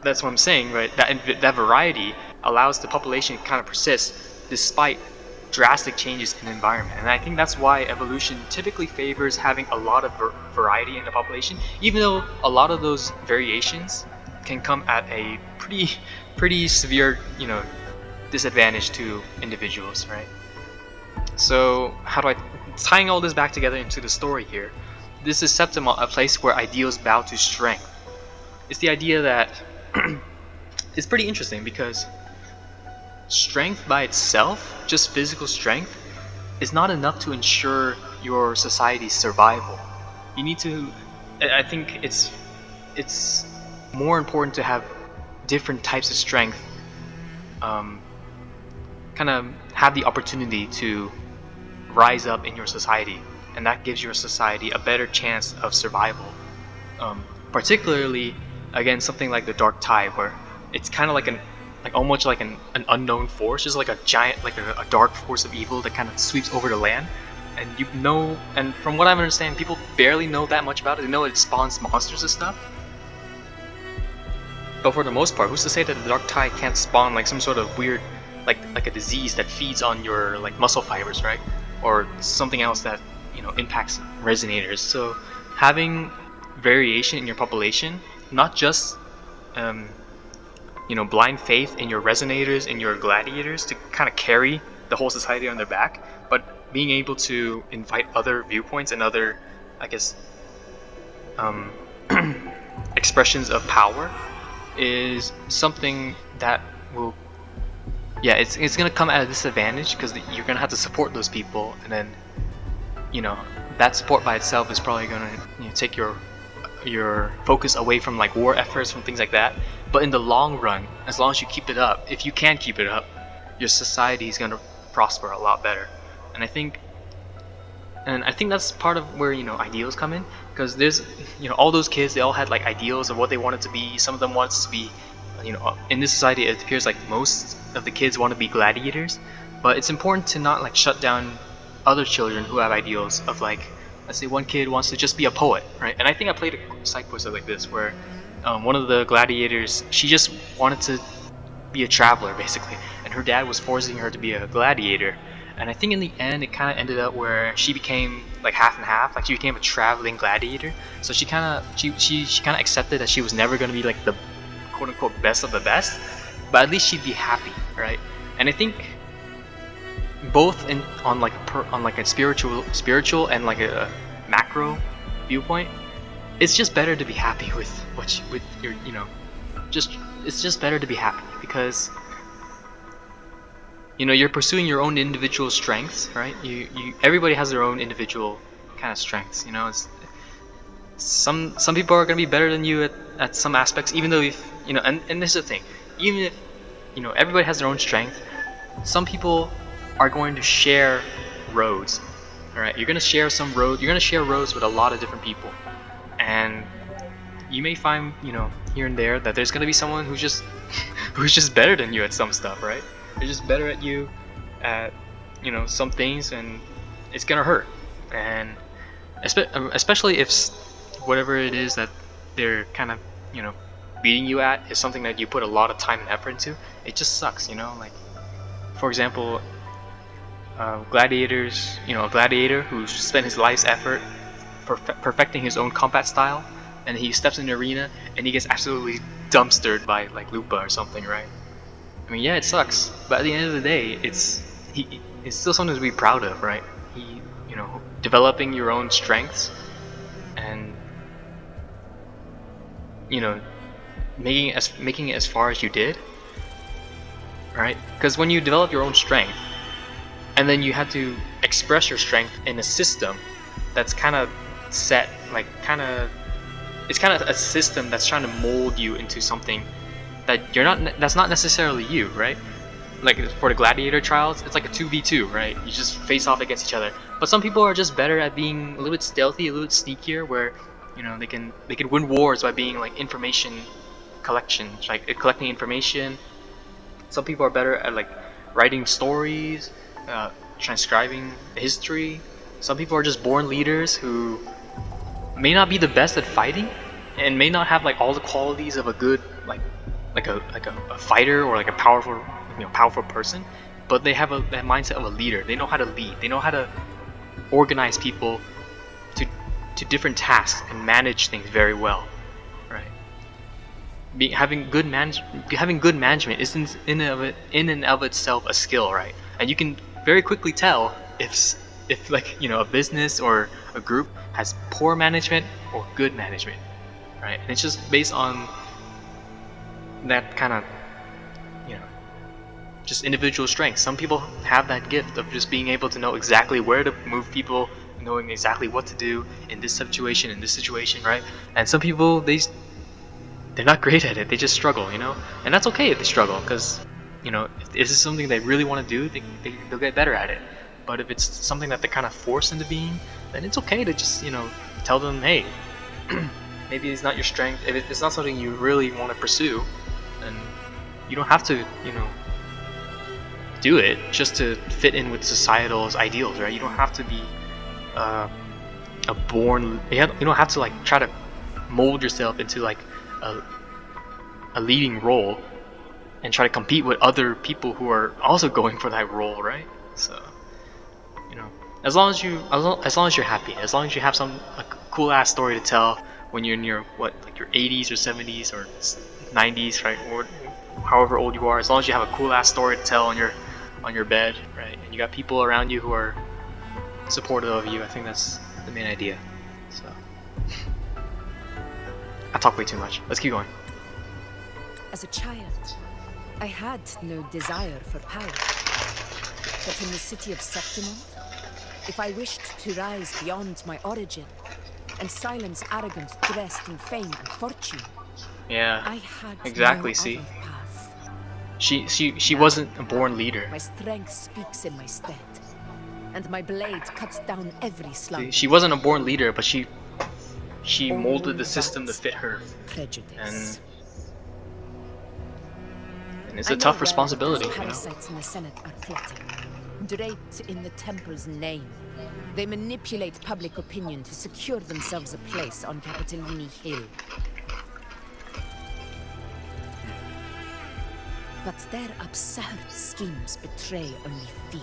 that's what I'm saying, right? That variety allows the population to kind of persist despite drastic changes in the environment. And I think that's why evolution typically favors having a lot of variety in the population, even though a lot of those variations can come at a pretty severe, disadvantage to individuals, right? So tying all this back together into the story here, this is Septima, a place where ideals bow to strength. It's the idea that it's pretty interesting, because strength by itself, just physical strength, is not enough to ensure your society's survival. You need to, I think it's more important to have different types of strength, kind of have the opportunity to rise up in your society, and that gives your society a better chance of survival. Particularly against something like the Dark Tide, where it's kind of like almost like an unknown force, just like a giant, like a dark force of evil that kind of sweeps over the land. And and from what I understand, people barely know that much about it. They know it spawns monsters and stuff, but for the most part, who's to say that the Dark Tide can't spawn like some sort of weird, like a disease that feeds on your like muscle fibers, right? Or something else that impacts resonators. So having variation in your population, not just blind faith in your resonators and your gladiators to kind of carry the whole society on their back, but being able to invite other viewpoints and other, I guess, expressions of power is something that will, yeah, it's gonna come at a disadvantage, because you're gonna have to support those people, and then that support by itself is probably gonna take your focus away from like war efforts, from things like that. But in the long run, as long as you keep it up, if you can keep it up, your society is gonna prosper a lot better. And I think that's part of where ideals come in, because there's all those kids, they all had like ideals of what they wanted to be. Some of them wanted to be, in this society it appears like most of the kids want to be gladiators, but it's important to not like shut down other children who have ideals of like, let's say one kid wants to just be a poet, right? And I think I played a side quest like this where one of the gladiators, she just wanted to be a traveler basically, and her dad was forcing her to be a gladiator. And I think in the end it kind of ended up where she became like half and half, like she became a traveling gladiator. So she kind of accepted that she was never going to be like the quote-unquote best of the best, but at least she'd be happy, right? And I think both on a spiritual and like a macro viewpoint, it's just better to be happy with your it's just better to be happy, because you're pursuing your own individual strengths, right? Everybody has their own individual kind of strengths. It's some people are gonna be better than you at some aspects, even though and this is the thing, even if everybody has their own strength, some people are going to share roads. All right, you're gonna share roads with a lot of different people, and you may find here and there that there's gonna be someone who's just better than you at some stuff, right? They're just better at you at some things, and it's gonna hurt. And especially if whatever it is that they're kind of beating you at is something that you put a lot of time and effort into, it just sucks. Like for example, gladiators, a gladiator who spent his life's effort perfecting his own combat style, and he steps in the arena and he gets absolutely dumpstered by like Lupa or something, right? I mean, yeah, it sucks, but at the end of the day, it's still something to be proud of, right? You know, developing your own strengths and, you know, making it as far as you did, right? Because when you develop your own strength, and then you have to express your strength in a system that's kind of set, like it's kind of a system that's trying to mold you into something that that's not necessarily you, right? Like for the gladiator trials, it's like a 2v2, right? You just face off against each other. But some people are just better at being a little bit stealthy, a little bit sneakier, where, you know, they can win wars by being like information collection, like collecting information. Some people are better at like writing stories, transcribing history. Some people are just born leaders who may not be the best at fighting and may not have like all the qualities of a good like a fighter or like a powerful person, but they have that mindset of a leader. They know how to lead. They know how to organize people to different tasks and manage things very well, right? Having good management is in and of itself a skill, right? And you can very quickly tell if like, you know, a business or a group has poor management or good management, right? And it's just based on that kind of, you know, just individual strength. Some people have that gift of just being able to know exactly where to move people, knowing exactly what to do in this situation, right? And some people, they're not great at it. They just struggle, you know? And that's okay if they struggle, because, you know, if this is something they really want to do, they'll get better at it. But if it's something that they kind of force into being, then it's okay to just, you know, tell them, hey, maybe it's not your strength. If it's not something you really want to pursue, then you don't have to, you know, do it just to fit in with societal's ideals, right? You don't have to be you don't have to like try to mold yourself into like a leading role and try to compete with other people who are also going for that role, right? So, you know, as long as you're happy, as long as you have some cool ass story to tell when you're in your your 80s or 70s or 90s, right, or however old you are, as long as you have a cool ass story to tell on your bed, right, and you got people around you who are supportive of you, I think that's the main idea. So I talk way too much. Let's keep going. As a child, I had no desire for power. But in the city of Septimont, if I wished to rise beyond my origin and silence arrogance dressed in fame and fortune, yeah, I had exactly. no See, other path. she wasn't a born leader. My strength speaks in my stead, and my blade cuts down every slump. She wasn't a born leader, but she molded the system to fit her. Prejudice. And it's a tough responsibility, you know. Parasites in the Senate are plotting, draped in the temple's name. They manipulate public opinion to secure themselves a place on Capitolini Hill. But their absurd schemes betray only fear.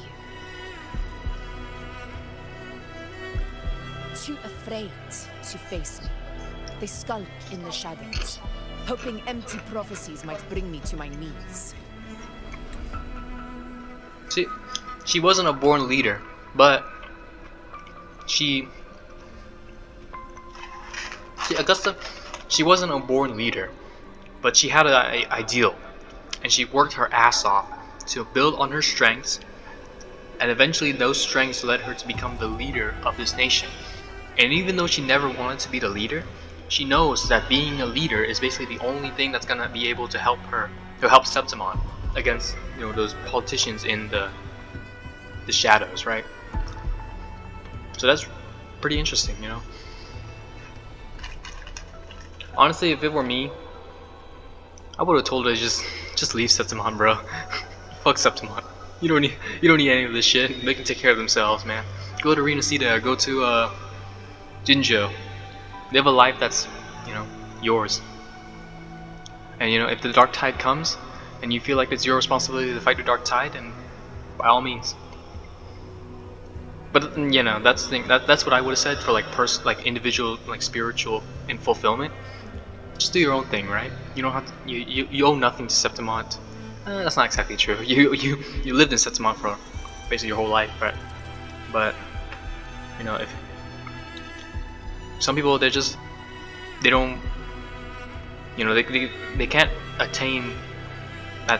Too afraid to face me, they skulk in the shadows, hoping empty prophecies might bring me to my knees. She wasn't a born leader, but Augusta, she wasn't a born leader, but she had an ideal, and she worked her ass off to build on her strengths, and eventually those strengths led her to become the leader of this nation. And even though she never wanted to be the leader, she knows that being a leader is basically the only thing that's gonna be able to help her, to help Septimont against, you know, those politicians in the shadows, right? So that's pretty interesting, you know. Honestly, if it were me, I would have told her just leave Septimont, bro. Fuck Septimont. You don't need any of this shit. They can take care of themselves, man. Go to Renacida or go to Jinjo. Live a life that's, you know, yours. And you know, if the dark tide comes and you feel like it's your responsibility to fight the dark tide, then by all means. But you know, that's the thing. That's what I would have said for like individual, like spiritual and fulfillment. Just do your own thing, right? You don't have to. You owe nothing to Septimont. That's not exactly true. You lived in Setsumon for basically your whole life, right? But you know, if some people they don't, you know, they can't attain that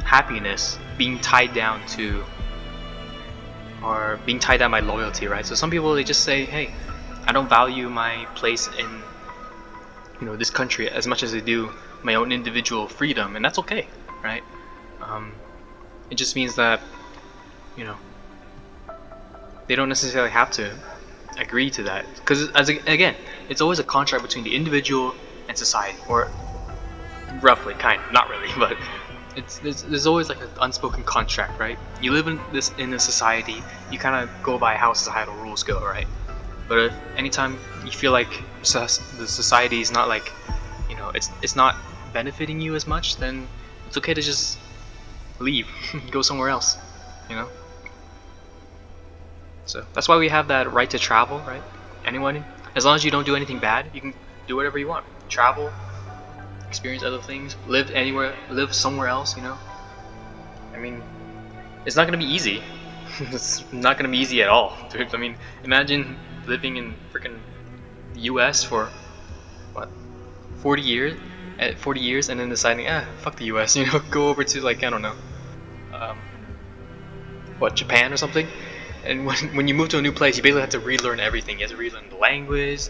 happiness being tied down to, or being tied down by loyalty, right? So some people they just say, hey, I don't value my place in, you know, this country as much as I do my own individual freedom, and that's okay, right? It just means that, you know, they don't necessarily have to agree to that, because again, it's always a contract between the individual and society, or roughly, kind of, not really, but there's always like an unspoken contract, right? You live in a society, you kind of go by how societal rules go, right? But if anytime you feel like the society is not like, you know, it's not benefiting you as much, then it's okay to just leave, go somewhere else, you know. So that's why we have that right to travel, right? Anyone, as long as you don't do anything bad, you can do whatever you want. Travel, experience other things, live anywhere, live somewhere else, you know. I mean, it's not gonna be easy. It's not gonna be easy at all, dude. I mean, imagine living in freaking US for what, 40 years, and then deciding, fuck the US, you know, go over to like, I don't know, what, Japan or something. And when you move to a new place, you basically have to relearn everything. You have to relearn the language,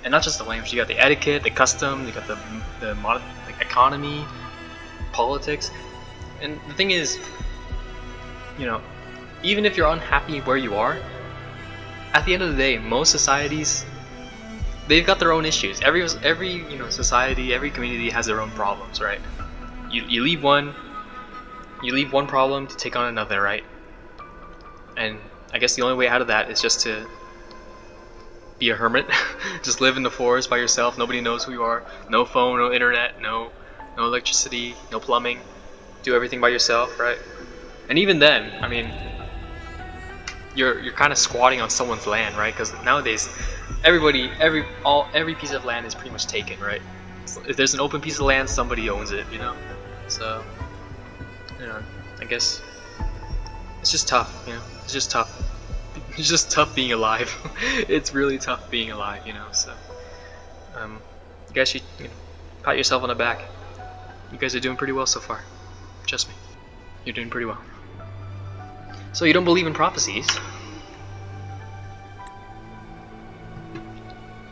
and not just the language. You got the etiquette, the custom, you got the modern, like, economy, politics. And the thing is, you know, even if you're unhappy where you are, at the end of the day, most societies, they've got their own issues. Every you know, society, every community has their own problems, right? You leave one problem to take on another, right? And I guess the only way out of that is just to be a hermit. Just live in the forest by yourself. Nobody knows who you are. No phone, no internet, no electricity, no plumbing. Do everything by yourself, right? And even then, I mean, you're kind of squatting on someone's land, right? Because nowadays, every piece of land is pretty much taken, right? So if there's an open piece of land, somebody owns it, you know. So, you know, I guess it's just tough, you know. It's just tough. It's just tough being alive. It's really tough being alive, you know. So, you guys should, you know, pat yourself on the back. You guys are doing pretty well so far. Trust me, you're doing pretty well. So you don't believe in prophecies?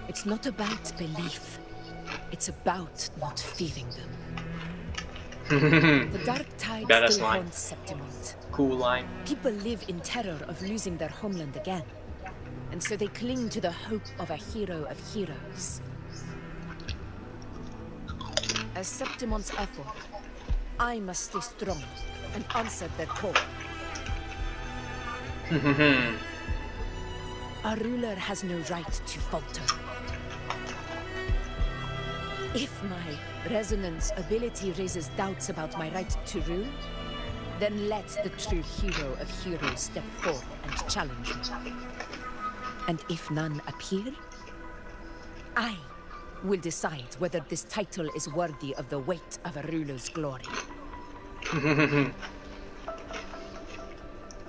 It's not about belief. It's about not fearing them. The dark tide still haunts Septimont. Cool line. People live in terror of losing their homeland again, and so they cling to the hope of a hero of heroes. As Septimont's effort, I must stay strong and answer their call. A ruler has no right to falter. If my resonance ability raises doubts about my right to rule, then let the true hero of heroes step forth and challenge me. And if none appear, I will decide whether this title is worthy of the weight of a ruler's glory.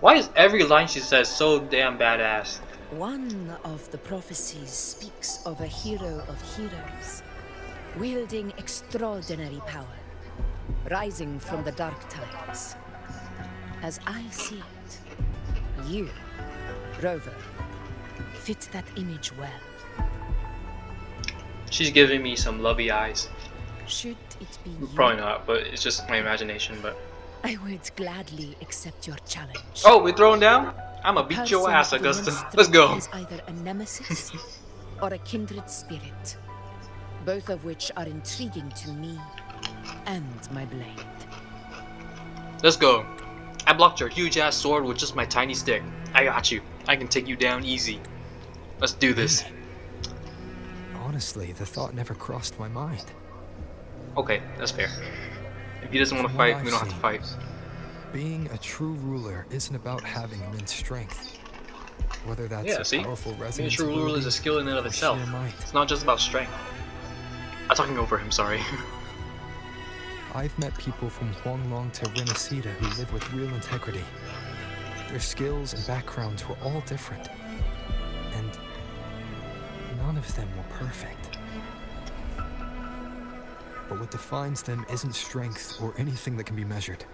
Why is every line she says so damn badass? One of the prophecies speaks of a hero of heroes, wielding extraordinary power, rising from the dark tides. As I see it, you, Rover, fit that image well. She's giving me some lovey eyes. Should it be you? Probably not, but it's just my imagination. But I would gladly accept your challenge. Oh, we're throwing down? I'ma beat your ass, Augusta. Let's go. Is either a nemesis or a kindred spirit, both of which are intriguing to me and my blade. Let's go. I blocked your huge ass sword with just my tiny stick. I got you. I can take you down easy. Let's do this. Honestly, the thought never crossed my mind. Okay, that's fair. If he doesn't want to fight, we don't have to fight. Being a true ruler isn't about having immense strength. Whether that's a powerful resonance being a true ruler is a skill in and of itself. It's not just about strength. I'm talking over him, sorry. I've met people from Huanglong to Renacida who live with real integrity. Their skills and backgrounds were all different. And none of them were perfect. But what defines them isn't strength or anything that can be measured.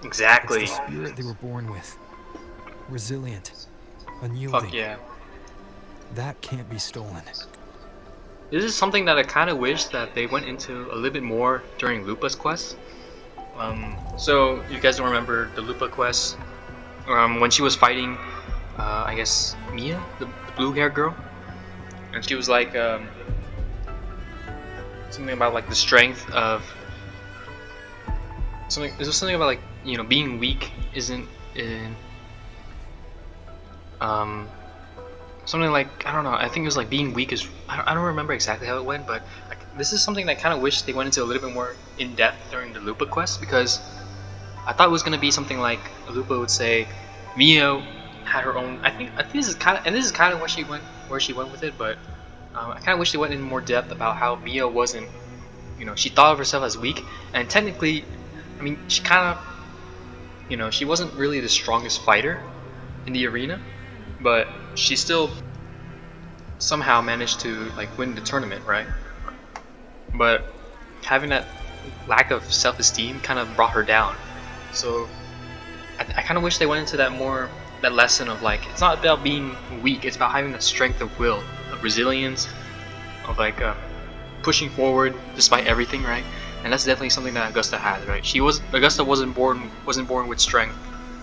Exactly. It's the spirit they were born with. Resilient. Unyielding. Fuck yeah. That can't be stolen. This is something that I kind of wish that they went into a little bit more during Lupa's quest. So you guys don't remember the Lupa quest? When she was fighting, I guess Mia, the blue-haired girl, and she was like something about like the strength of something. Is there something about like, you know, being weak isn't in something like, I don't know, I think it was like being weak is, I don't remember exactly how it went, but like, this is something that I kind of wish they went into a little bit more in depth during the Lupa quest, because I thought it was gonna be something like Lupa would say Mia had her own. I think this is kind of, and this is kind of where she went with it, but I kind of wish they went in more depth about how Mia wasn't, you know, she thought of herself as weak, and technically, I mean, she kind of, you know, she wasn't really the strongest fighter in the arena, but she still somehow managed to like win the tournament, right? But having that lack of self-esteem kind of brought her down. So I kind of wish they went into that more, that lesson of like, it's not about being weak, it's about having the strength of will, of resilience, of like pushing forward despite everything, right? And that's definitely something that Augusta has, right? Augusta wasn't born with strength,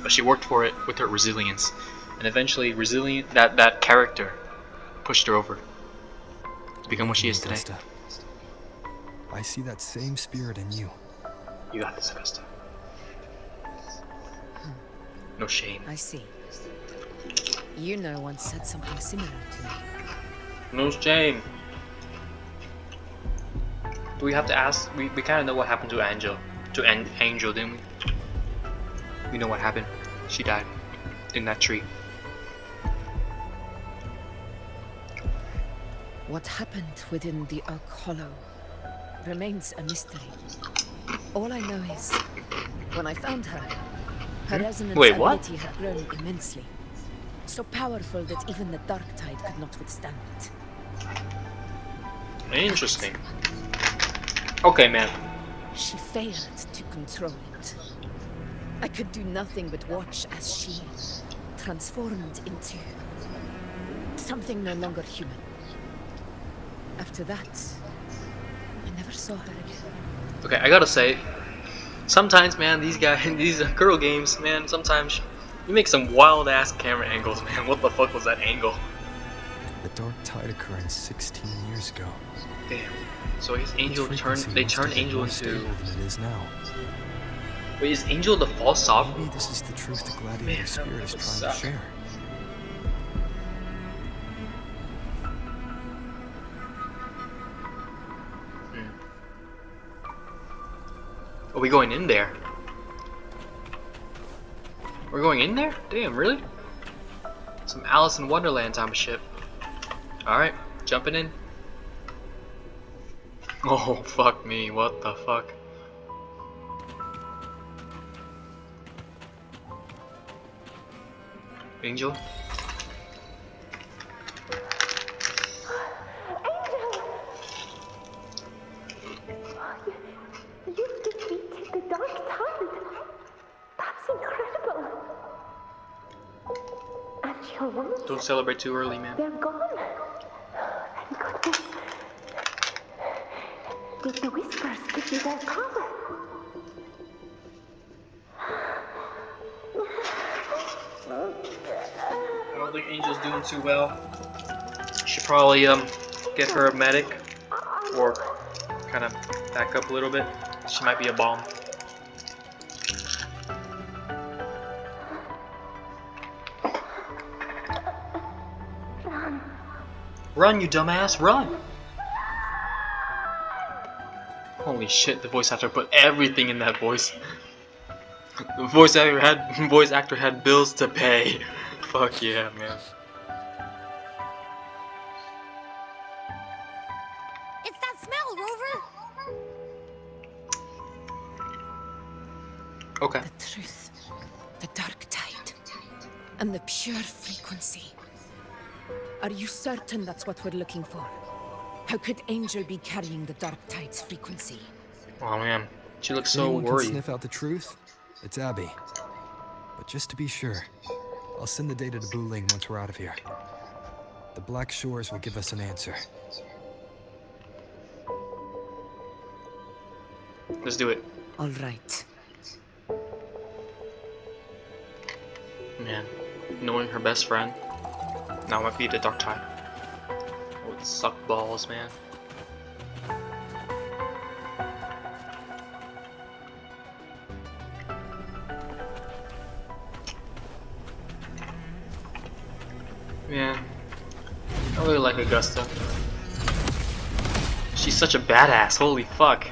but she worked for it with her resilience, and eventually that character pushed her over to become what she is today. Augusta, I see that same spirit in you. You got this, Augusta. No shame. I see. Iuno once said something similar to me. No shame. Do we have to ask? We kind of know what happened to Angel. Angel, didn't we? We know what happened. She died in that tree. What happened within the Oak Hollow remains a mystery. All I know is, when I found her, her resonance ability had grown immensely. So powerful that even the dark tide could not withstand it. Interesting. Okay, man. She failed to control it. I could do nothing but watch as she transformed into something no longer human. After that, I never saw her again. Okay, I gotta say, sometimes, man, these girl games, man, sometimes you make some wild ass camera angles, man. What the fuck was that angle? The dark tide occurred 16 years ago. Damn. So I guess Angel turned Angel into. Than it is now. Wait, is Angel the false sovereign? Maybe this is the truth the gladiator spirit is trying to share. Are we going in there? We're going in there? Damn, really? Some Alice in Wonderland type of shit. Alright, jumping in. Oh, fuck me, what the fuck? Angel? Don't celebrate too early, man. They're gone. Thank goodness. Did the whispers give you their power? I don't think Angel's doing too well. Should probably get her a medic, or kind of back up a little bit. She might be a bomb. Run, you dumbass, run! Holy shit, the voice actor put everything in that voice. The voice actor had bills to pay. Fuck yeah, man. It's that smell, Rover! Okay. The truth, the dark tide, and the pure frequency. Are you certain that's what we're looking for? How could Angel be carrying the dark tide's frequency? Oh man, she looks If so anyone can worried. sniff out the truth, it's Abby. But just to be sure, I'll send the data to Buling once we're out of here. The Black Shores will give us an answer. Let's do it. All right. Man, knowing her best friend, now might be the dark tide. It would suck balls, man. Yeah, I really like Augusta. She's such a badass, holy fuck.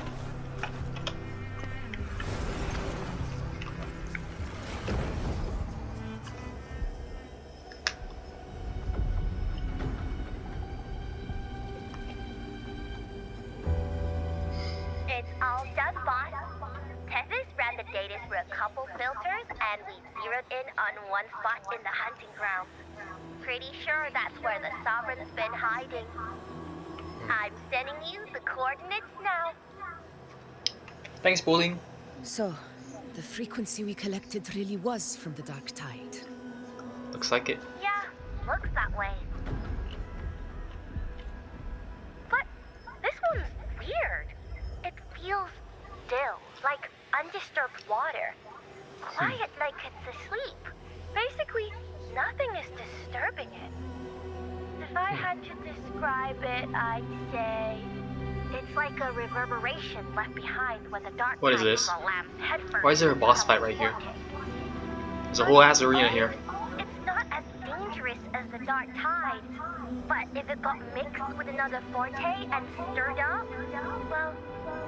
It's all done, boss. Tethys ran the data through a couple filters, and we zeroed in on one spot in the hunting grounds. Pretty sure that's where the Sovereign's been hiding. I'm sending you the coordinates now. Thanks, Bowling. So, the frequency we collected really was from the dark tide. Looks like it. Yeah, looks that way. But this one's weird. It feels still, like undisturbed water. Quiet like it's asleep. Basically, nothing is disturbing it. If I had to describe it, I'd say it's like a reverberation left behind when the dark What is tide this? from a lamp's headfirst Why is there a boss fight right here? There's a whole ass arena here. It's not as dangerous as the dark tide, but if it got mixed with another forte and stirred up, well,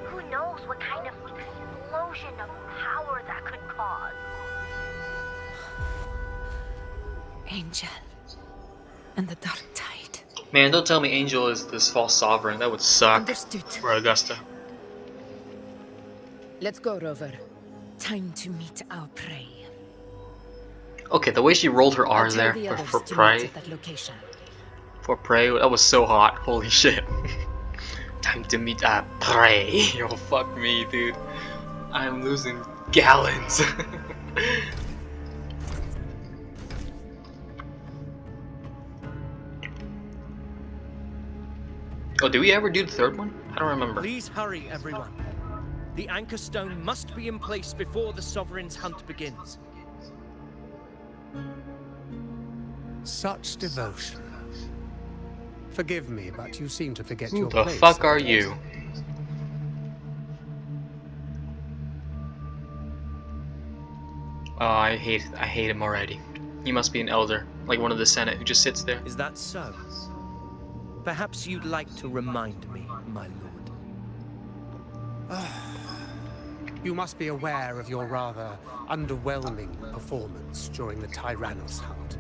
who knows what kind of explosion of power that could cause. Angel and the dark tide. Man, don't tell me Angel is this false sovereign. That would suck Understood. for Augusta. Let's go, Rover. Time to meet our prey. Okay, the way she rolled her I'll R's tell there the others for to meet prey. at that location. For prey, that was so hot. Holy shit. Time to meet our prey. Yo, fuck me, dude. I'm losing gallons. Oh, did we ever do the third one? I don't remember. Please hurry, everyone. The anchor stone must be in place before the Sovereign's hunt begins. Such devotion. Forgive me, but you seem to forget Who your the place. fuck are you? Oh, I hate him already. He must be an elder, like one of the Senate who just sits there. Is that so? Perhaps you'd like to remind me, my lord. You must be aware of your rather underwhelming performance during the Tyrannos hunt.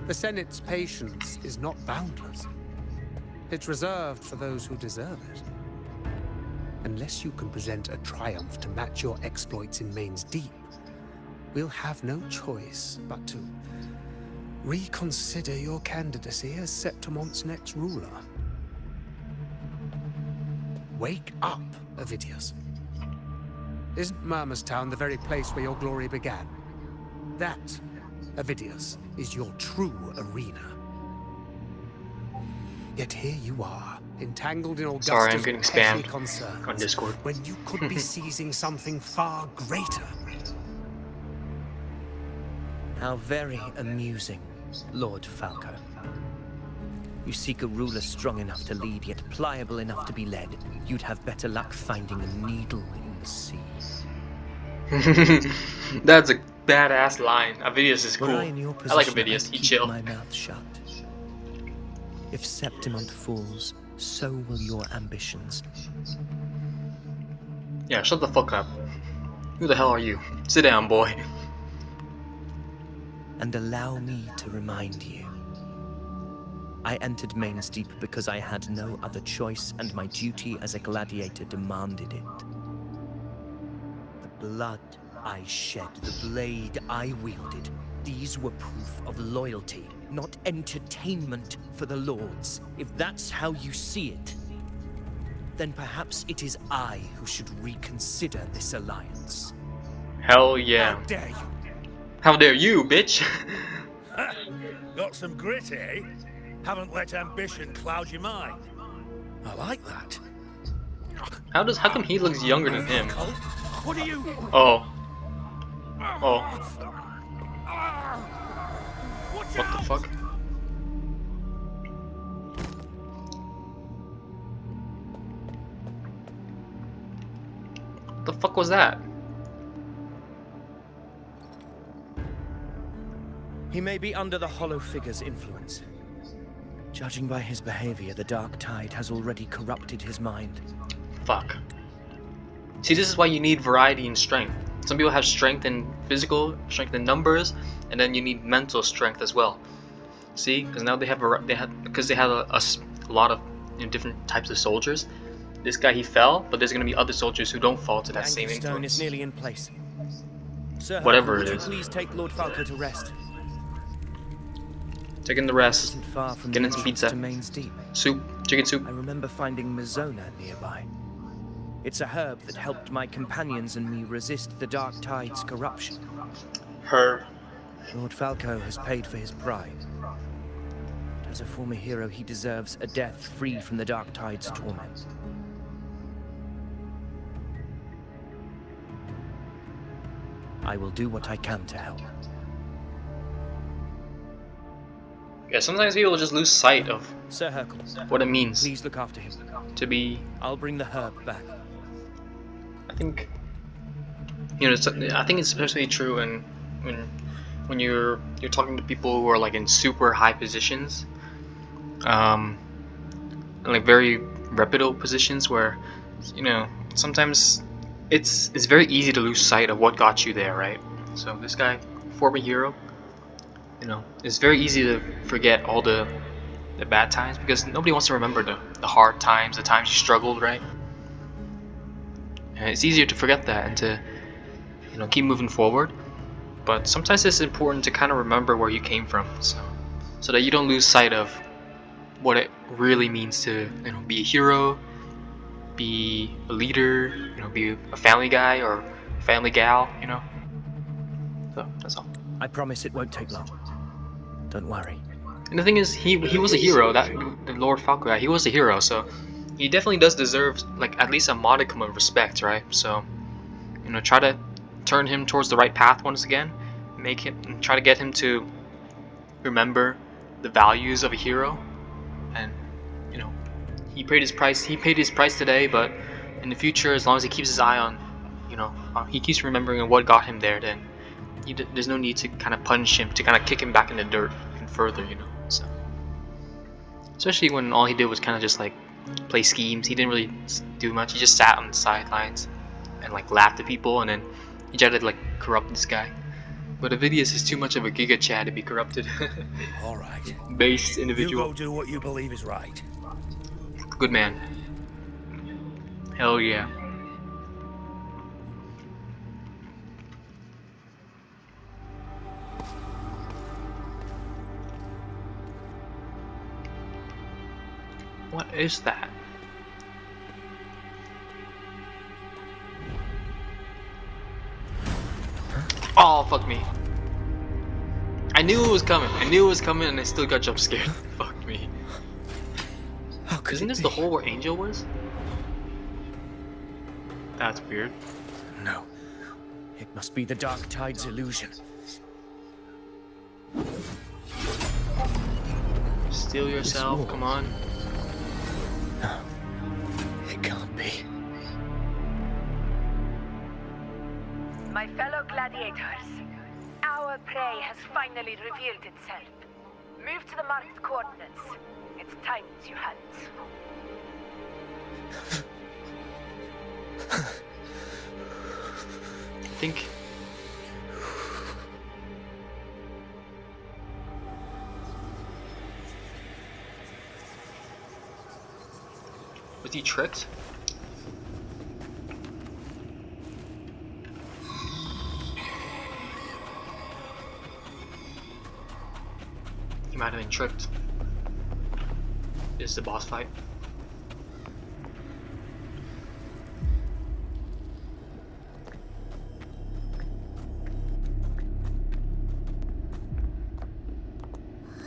The Senate's patience is not boundless. It's reserved for those who deserve it. Unless you can present a triumph to match your exploits in Main's Deep, we'll have no choice but to reconsider your candidacy as Septimon's next ruler. Wake up, Avidius. Isn't Murmurstown the very place where your glory began? That, Avidius, is your true arena. Yet here you are, entangled in Augusta's Sorry, I'm getting petty spammed concerns, on Discord. when you could be seizing something far greater. How very amusing, Lord Falco. You seek a ruler strong enough to lead, yet pliable enough to be led. You'd have better luck finding a needle in the sea. That's a badass line. Avidius is Were cool. I in your I like position, Avidius. I'd He keep chill. my mouth shut. If Septimont falls, so will your ambitions. Yeah, shut the fuck up. Who the hell are you? Sit down, boy. And allow me to remind you. I entered Main's Deep because I had no other choice, and my duty as a gladiator demanded it. blood I shed, the blade I wielded, these were proof of loyalty, not entertainment for the Lords. If that's how you see it, then perhaps it is I who should reconsider this alliance. Hell yeah. How dare you? How dare you, bitch? Got some grit, eh? Haven't let ambition cloud your mind. I like that. How come he looks younger than him? What are you? Oh. Oh. What the fuck? What the fuck was that? He may be under the Hollow Figure's influence. Judging by his behavior, the Dark Tide has already corrupted his mind. Fuck. See, this is why you need variety and strength. Some people have strength in physical, strength in numbers, and then you need mental strength as well. See, because now they had a lot of different types of soldiers. This guy, he fell, but there's gonna be other soldiers who don't fall to that same The stone influence. is nearly in place. Sir, Whatever would it you is. please take Lord Falco to rest? Taking the rest. Isn't far from Getting the some entrance pizza. to Main's Deep. Soup. Chicken soup. I remember finding Mizona nearby. It's a herb that helped my companions and me resist the Dark Tide's corruption. Her. Lord Falco has paid for his pride. As a former hero, he deserves a death free from the Dark Tide's torment. I will do what I can to help. Yeah, sometimes people just lose sight of Sir Hercule, what it means please look after him. to be. I'll bring the herb back. I think, I think it's especially true when you're talking to people who are like in super high positions, and like very reputable positions where, sometimes it's very easy to lose sight of what got you there, right? So this guy, former hero, it's very easy to forget all the bad times because nobody wants to remember the hard times, the times you struggled, right? And it's easier to forget that and to keep moving forward. But sometimes it's important to kind of remember where you came from, so that you don't lose sight of what it really means to be a hero, be a leader, be a family guy or a family gal, So that's all. I promise it won't take long. Don't worry. And the thing is, he was a hero. That the Lord Falco guy, he was a hero, so he definitely does deserve like at least a modicum of respect, right? So try to turn him towards the right path once again. Try to get him to remember the values of a hero. And he paid his price. He paid his price today, but in the future, as long as he keeps his eye on, he keeps remembering what got him there, then there's no need to kind of punish him, to kind of kick him back in the dirt and further, So, especially when all he did was kind of just like play schemes. He didn't really do much. He just sat on the sidelines and like laughed at people, and then he tried to like corrupt this guy. But Avidius is too much of a Giga Chad to be corrupted. All right. Base You individual. go do what you believe is right. Good man. Hell yeah. What is that? Oh, fuck me. I knew it was coming. And I still got jump scared. Fuck me. Isn't this the hole where Angel was? That's weird. No. It must be the Dark Tide's illusion. Steal yourself, come on. No. It can't be. My fellow gladiators, our prey has finally revealed itself. Move to the marked coordinates. It's time to hunt. I think... Was he tricked? might have been tricked. This is the boss fight.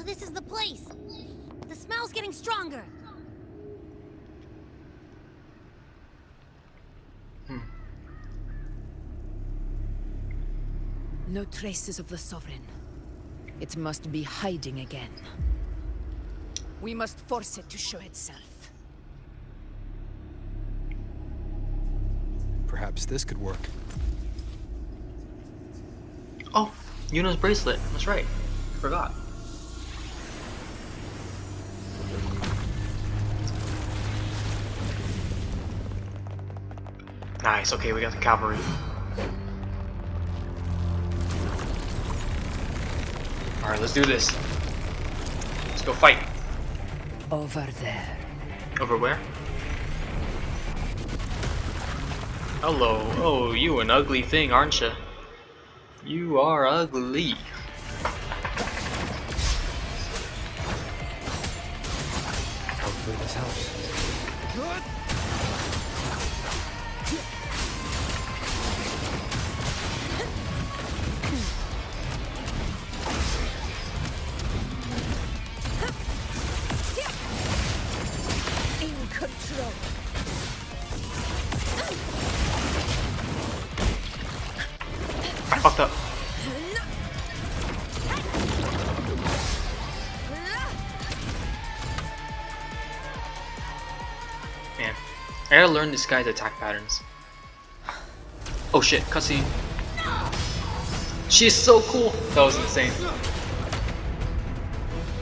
This is the place. The smell's getting stronger. No traces of the Sovereign. It must be hiding again. We must force it to show itself. Perhaps this could work. Oh, Iuno's bracelet. That's right. Forgot. Nice. Okay, we got the cavalry. Alright, let's do this. Let's go fight. Over there. Over where? Hello. Oh, you an ugly thing, aren't you? You are ugly. Hopefully this helps. In control. I fucked up. Man, I gotta learn this guy's attack patterns. Oh shit, cutscene. She's so cool. That was insane.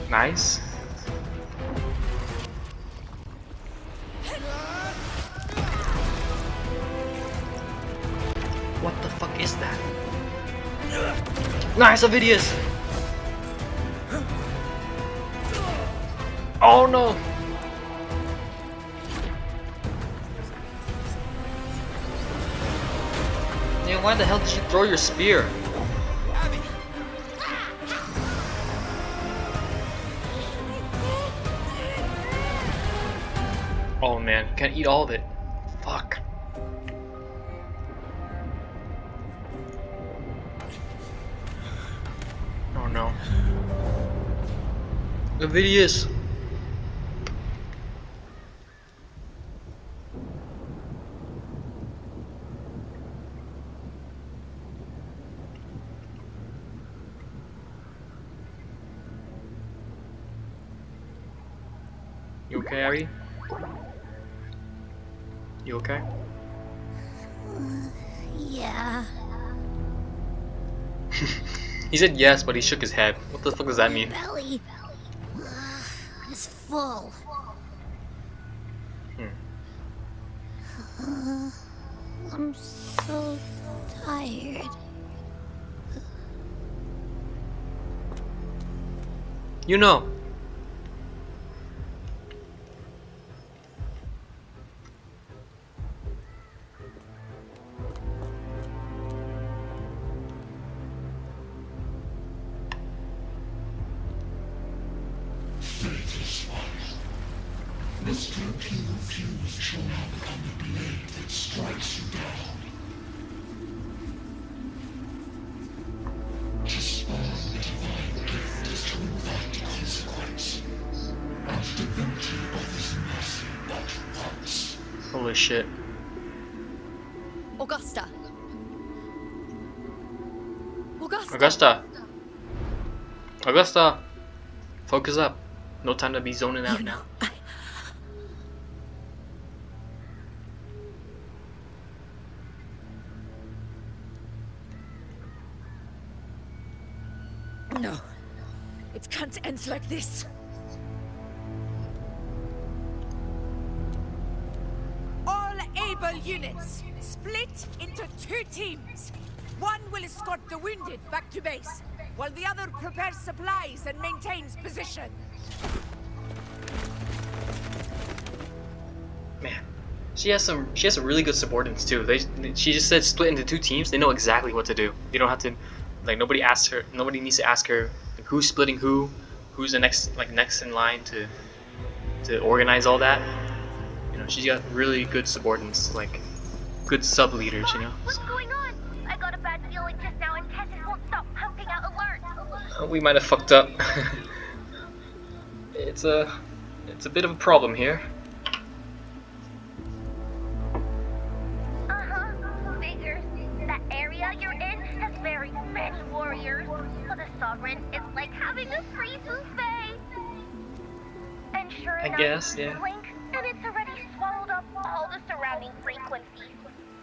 Nice. What the fuck is that? Nice, Avidius! Oh no! Yeah, why the hell did you throw your spear? Oh man, can't eat all of it. Fuck. Oh no. Avidius! You okay, Ari? You okay? Yeah. He said yes, but he shook his head. What the fuck does that mean? My belly is full. I'm so tired. You know. This European fuse shall now become the blade that strikes you down. To spawn the divine gift is to invite consequence. And the beauty of this mercy but once. Holy shit. Augusta. Augusta. Augusta. Augusta. Focus up. No time to be zoning out now. No. It can't end like this. All able units, split into 2 teams. One will escort the wounded back to base, while the other prepares supplies and maintains position. Man, she has some really good subordinates too. She just said split into 2 teams. They know exactly what to do. You don't have to, like, nobody needs to ask her like, who's splitting who's who's the next in line to organize all that. You know, she's got really good subordinates, like good sub leaders. You know. What's going on? I got a bad feeling just now, and Tessus won't stop pumping out alerts. We might have fucked up. It's a bit of a problem here. Figures. That area you're in has very many warriors. So the Sovereign is like having a free buffet. And sure enough, Yeah. blink, and it's already swallowed up all the surrounding frequencies.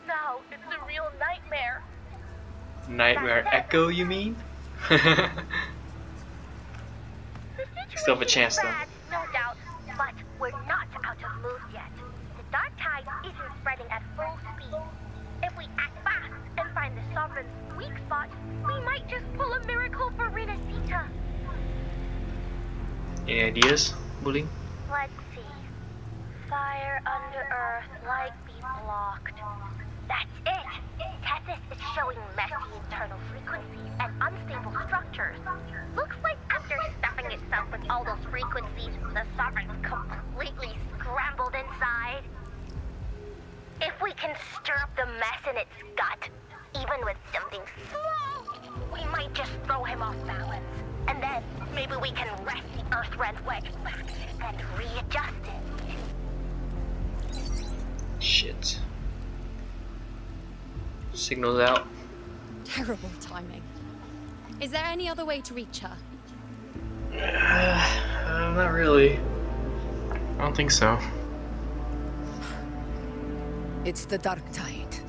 Now it's a real nightmare. Nightmare Echo, you mean? Still have a chance though. Bad, no doubt, but we're not out of moves yet. The dark tide isn't spreading at full speed. If we act fast and find the Sovereign's weak spot, we might just pull a miracle for Renacita. Any ideas, Bullying? Let's see. Fire under earth, light be blocked. That's it! Tessus is showing messy internal frequencies and unstable structures. Looks like after stuffing itself with all those frequencies, the Sovereign's completely scrambled inside. If we can stir up the mess in its gut, even with something small, we might just throw him off balance. And then maybe we can wrest the Earthren's wedge back and readjust it. Shit. Signals out. Terrible timing. Is there any other way to reach her? Not really. I don't think so. It's the dark tide.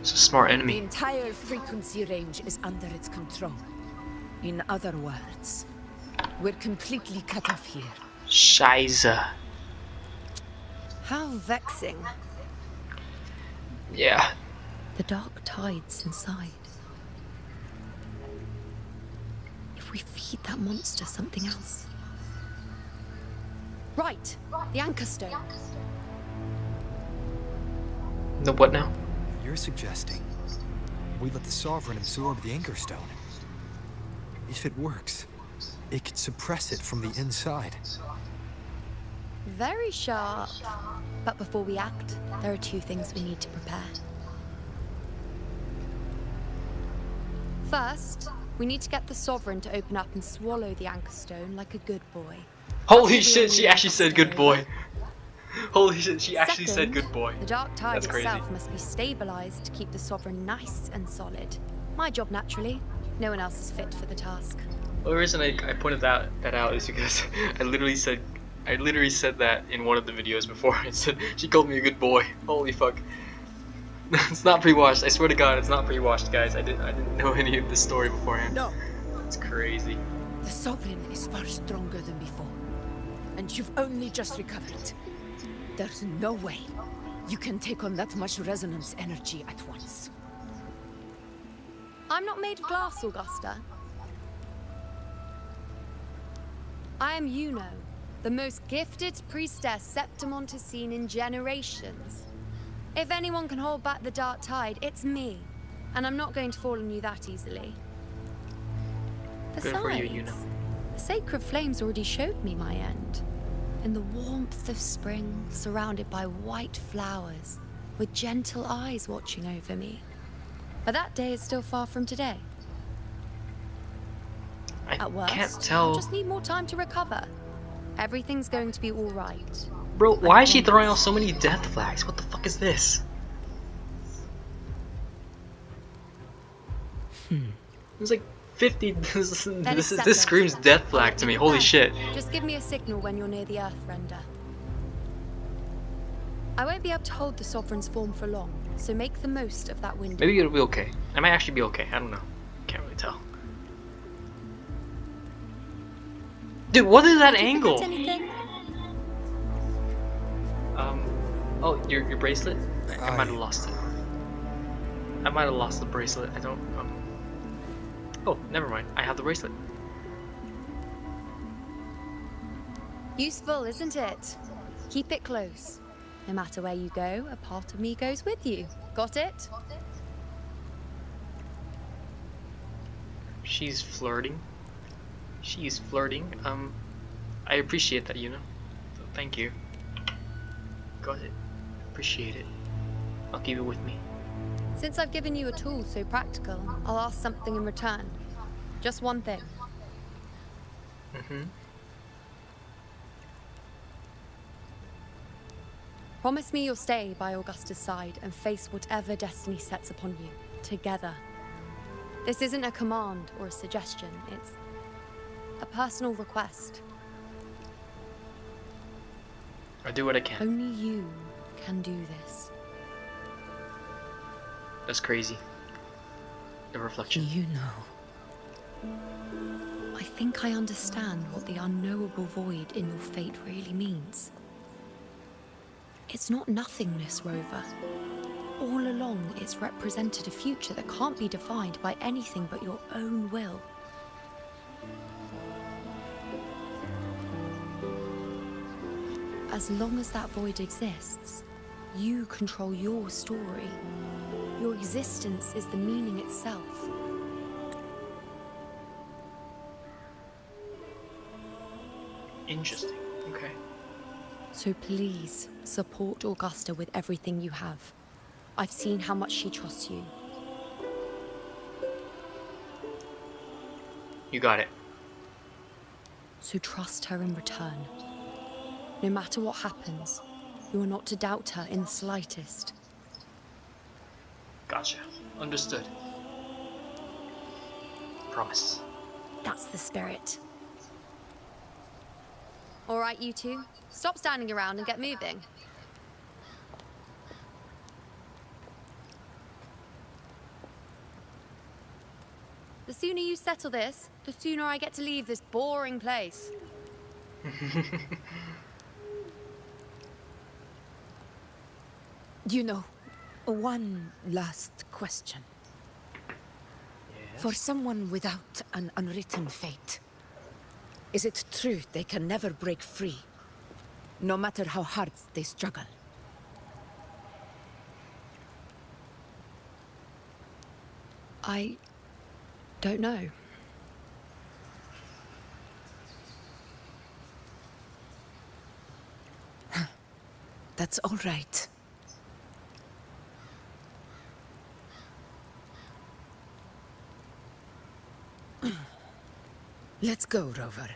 It's a smart The enemy. entire frequency range is under its control. In other words, we're completely cut off here. Scheiße. How vexing. Yeah. The dark tide's inside. If we feed that monster something else. Right, the anchor stone. The what now? You're suggesting we let the Sovereign absorb the Anchor Stone. If it works, it could suppress it from the inside. Very sharp. But before we act, there are two things we need to prepare. First, we need to get the Sovereign to open up and swallow the Anchor Stone like a good boy. Holy shit, she actually said good boy. Holy shit, she actually said good boy. The dark tide That's crazy. itself must be stabilized to keep the Sovereign nice and solid. My job, naturally. No one else is fit for the task. The reason I pointed that out is because I literally said that in one of the videos before. I said she called me a good boy. Holy fuck. It's not pre-watched. I swear to God, it's not pre-watched, guys. I didn't know any of this story beforehand. No. It's crazy. The Sovereign is far stronger than before. And you've only just recovered. There's no way you can take on that much resonance energy at once. I'm not made of glass, Augusta. I am Iuno, the most gifted priestess Septimont has seen in generations. If anyone can hold back the dark tide, it's me. And I'm not going to fall on you that easily. Good for you, Iuno. The sacred flames already showed me my end. In the warmth of spring, surrounded by white flowers, with gentle eyes watching over me. But that day is still far from today. At worst, can't tell. I just need more time to recover. Everything's going to be all right. Bro, why is she throwing out so many death flags? What the fuck is this? There's like 50. This screams death flag to me. Holy shit. Just give me a signal when you're near the Earth Render. I won't be able to hold the Sovereign's form for long, so make the most of that window. Maybe it'll be okay. I might actually be okay. I don't know. Can't really tell. Dude, what is that angle? Oh, your bracelet? I might have lost it. I might have lost the bracelet. I don't. Oh, never mind. I have the bracelet. Useful, isn't it? Keep it close. No matter where you go, a part of me goes with you. Got it? She's flirting. She's flirting. I appreciate that, Iuno. So thank you. Got it. Appreciate it. I'll keep it with me. Since I've given you a tool so practical, I'll ask something in return. Just one thing. Promise me you'll stay by Augusta's side and face whatever destiny sets upon you, together. This isn't a command or a suggestion, it's a personal request. I'll do what I can. Only you can do this. That's crazy. The reflection. You know. I think I understand what the unknowable void in your fate really means. It's not nothingness, Rover. All along, it's represented a future that can't be defined by anything but your own will. As long as that void exists, you control your story. Your existence is the meaning itself. Interesting. Okay. So please, support Augusta with everything you have. I've seen how much she trusts you. You got it. So trust her in return. No matter what happens, you are not to doubt her in the slightest. Gotcha. Understood. Promise. That's the spirit. All right, you two. Stop standing around and get moving. The sooner you settle this, the sooner I get to leave this boring place. You know, one last question. Yes. For someone without an unwritten fate, is it true they can never break free, no matter how hard they struggle? I don't know. That's all right. Let's go, Rover.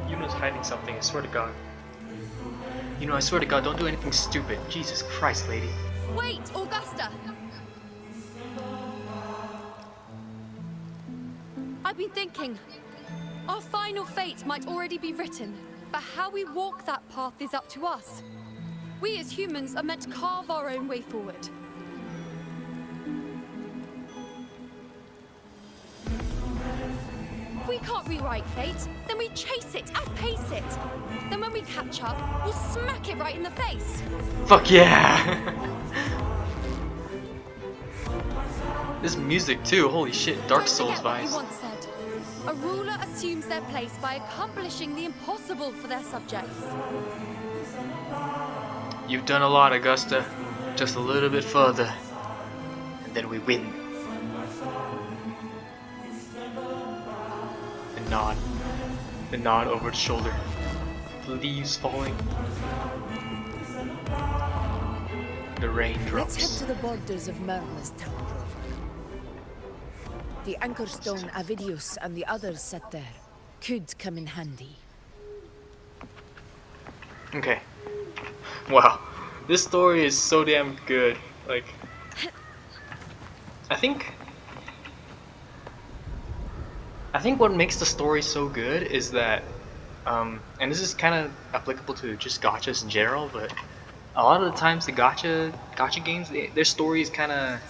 Iuno's hiding something, I swear to God. You know, I swear to God, don't do anything stupid. Jesus Christ, lady. Wait, Augusta! I've been thinking. Our final fate might already be written, but how we walk that path is up to us. We as humans are meant to carve our own way forward. If we can't rewrite fate, then we chase it, outpace it. Then when we catch up, we'll smack it right in the face. Fuck yeah! This music too, holy shit, Dark Souls Forget what you vibes. once said. A ruler assumes their place by accomplishing the impossible for their subjects. You've done a lot, Augusta. Just a little bit further. And then we win. The nod. The nod over the shoulder. The leaves falling. The rain Let's head drops. to the borders of Merla's town, Rover. The anchor stone Avidius and the others set there could come in handy. Okay. Wow. This story is so damn good. Like, I think what makes the story so good is that, and this is kind of applicable to just gachas in general, but a lot of the times the gacha games, their story is kind of,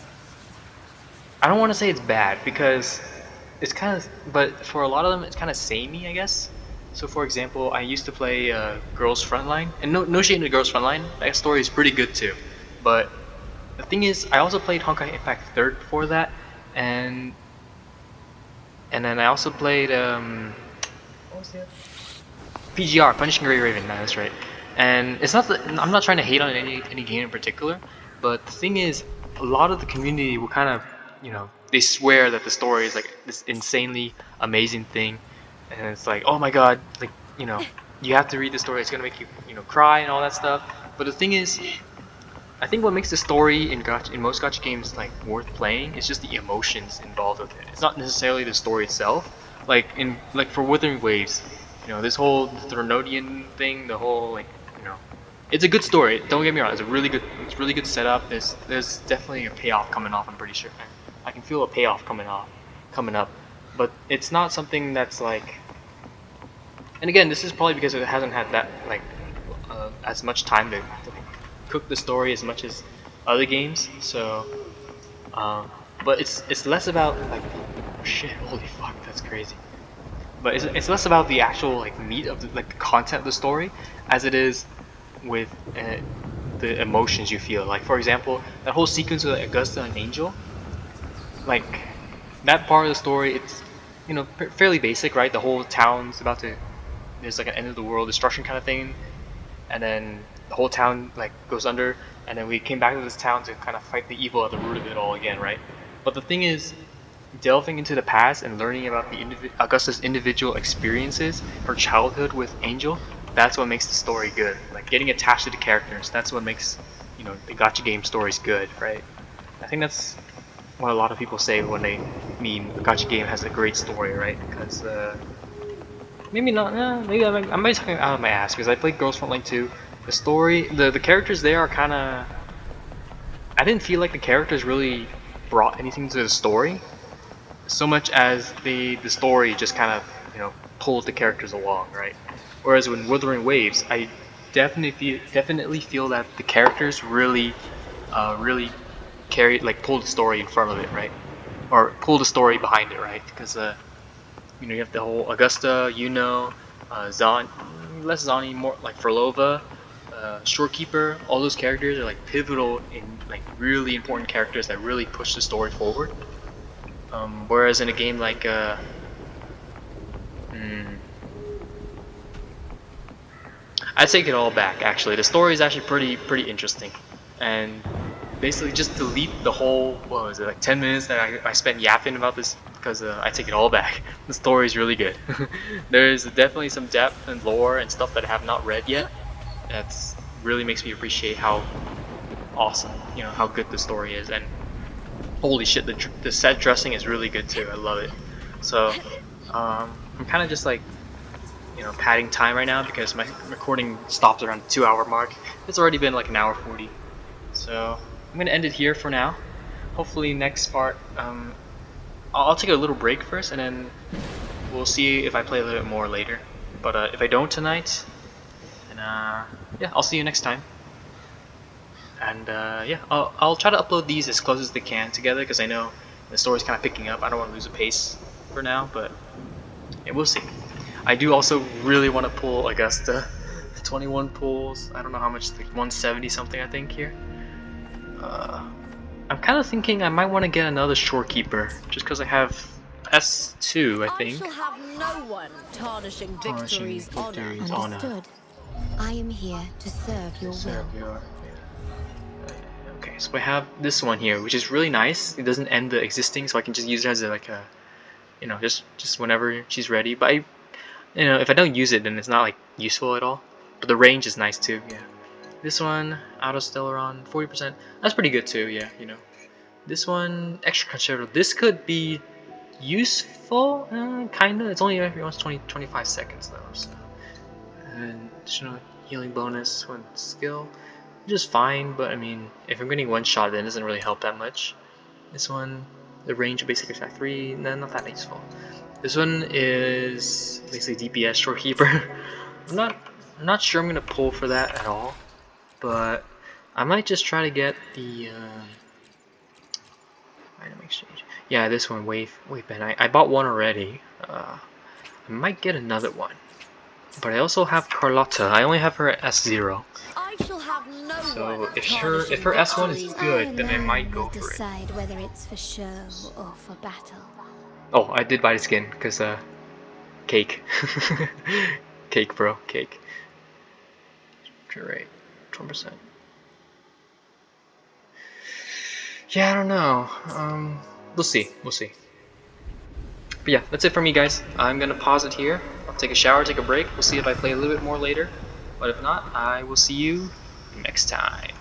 I don't want to say it's bad because it's kind of, but for a lot of them it's kind of samey, I guess. So for example, I used to play Girls Frontline, and no shade to Girls Frontline. That story is pretty good too. But the thing is, I also played Honkai Impact 3rd before that, and then I also played what was the other? PGR, Punishing Gray Raven. No, that's right. And it's not that I'm not trying to hate on any game in particular, but the thing is, a lot of the community will kind of, they swear that the story is like this insanely amazing thing, and it's like, oh my god, like, you have to read the story. It's gonna make you, cry and all that stuff. But the thing is, I think what makes the story in most gacha games like worth playing is just the emotions involved with it. It's not necessarily the story itself. Like for Wuthering Waves, this whole Thronodian thing, the whole it's a good story. Don't get me wrong. It's really good setup. There's definitely a payoff coming off. I'm pretty sure. I can feel a payoff coming up, but it's not something that's like. And again, this is probably because it hasn't had that as much time to cook the story as much as other games. So, but it's less about like, oh shit, holy fuck, that's crazy. But it's less about the actual meat of the content of the story as it is with the emotions you feel. Like for example, that whole sequence with Augusta and Angel, like that part of the story, it's fairly basic, right? The whole town's about to, there's like an end of the world destruction kind of thing, and then the whole town goes under, and then we came back to this town to kind of fight the evil at the root of it all again, right? But the thing is, delving into the past and learning about Augusta's individual experiences, her childhood with Angel, that's what makes the story good. Like getting attached to the characters, that's what makes the gacha game stories good, right? I think that's what a lot of people say when they mean a gacha game has a great story, right? Because maybe not. Maybe I might be talking out of my ass because I played Girls Frontline 2. The story, the characters there are kind of. I didn't feel like the characters really brought anything to the story, so much as the story just kind of pulled the characters along, right? Whereas when Wuthering Waves, I definitely feel that the characters really pull the story in front of it, right? Or pull the story behind it, right? Because you have the whole Augusta, Iuno, less Zani, more like Frolova, Shorekeeper. All those characters are pivotal in really important characters that really push the story forward. Whereas in a game like I take it all back. Actually, the story is actually pretty interesting, and basically just delete the whole, what was it, 10 minutes that I spent yapping about this, because I take it all back. The story is really good. There's definitely some depth and lore and stuff that I have not read yet. That's really makes me appreciate how awesome, how good the story is, and holy shit, the set dressing is really good too. I love it. So I'm kind of just padding time right now because my recording stopped around the 2-hour mark. It's already been an hour 40. So I'm gonna end it here for now. Hopefully next part, I'll take a little break first, and then we'll see if I play a little bit more later. But if I don't tonight, then yeah, I'll see you next time. And yeah, I'll try to upload these as close as they can together, because I know the story's kind of picking up. I don't want to lose a pace for now, but yeah, we'll see. I do also really want to pull Augusta. 21 pulls. I don't know how much, 170 something I think here. I'm kind of thinking I might want to get another Shorekeeper, just because I have S2, I think. I shall have no one tarnishing victory's honor. Understood. I am here to serve your will. Okay, so I have this one here, which is really nice. It doesn't end the existing, so I can just use it as a just whenever she's ready. But if I don't use it, then it's not useful at all. But the range is nice too. Yeah. This one, Autostellaron, 40%. That's pretty good too. Yeah. This one, extra concerto. This could be useful, kinda. It's only every 25 seconds though. So, and additional healing bonus when skill, which is fine. But I mean, if I'm getting one shot, then it doesn't really help that much. This one, the range of basic attack 3, not that useful. This one is basically DPS Shorekeeper. I'm not sure I'm gonna pull for that at all, but I might just try to get the item exchange. Yeah, this one, wave pen. I bought one already. I might get another one. But I also have Carlotta. I only have her at S0. I shall have no So one if her S1 is good, then I might go for it. Decide whether it's for show or for battle. Oh, I did buy the skin because cake, cake, bro, cake. Right, 20%. Yeah, I don't know. We'll see. We'll see. But yeah, that's it for me, guys. I'm gonna pause it here. I'll take a shower, take a break. We'll see if I play a little bit more later. But if not, I will see you next time.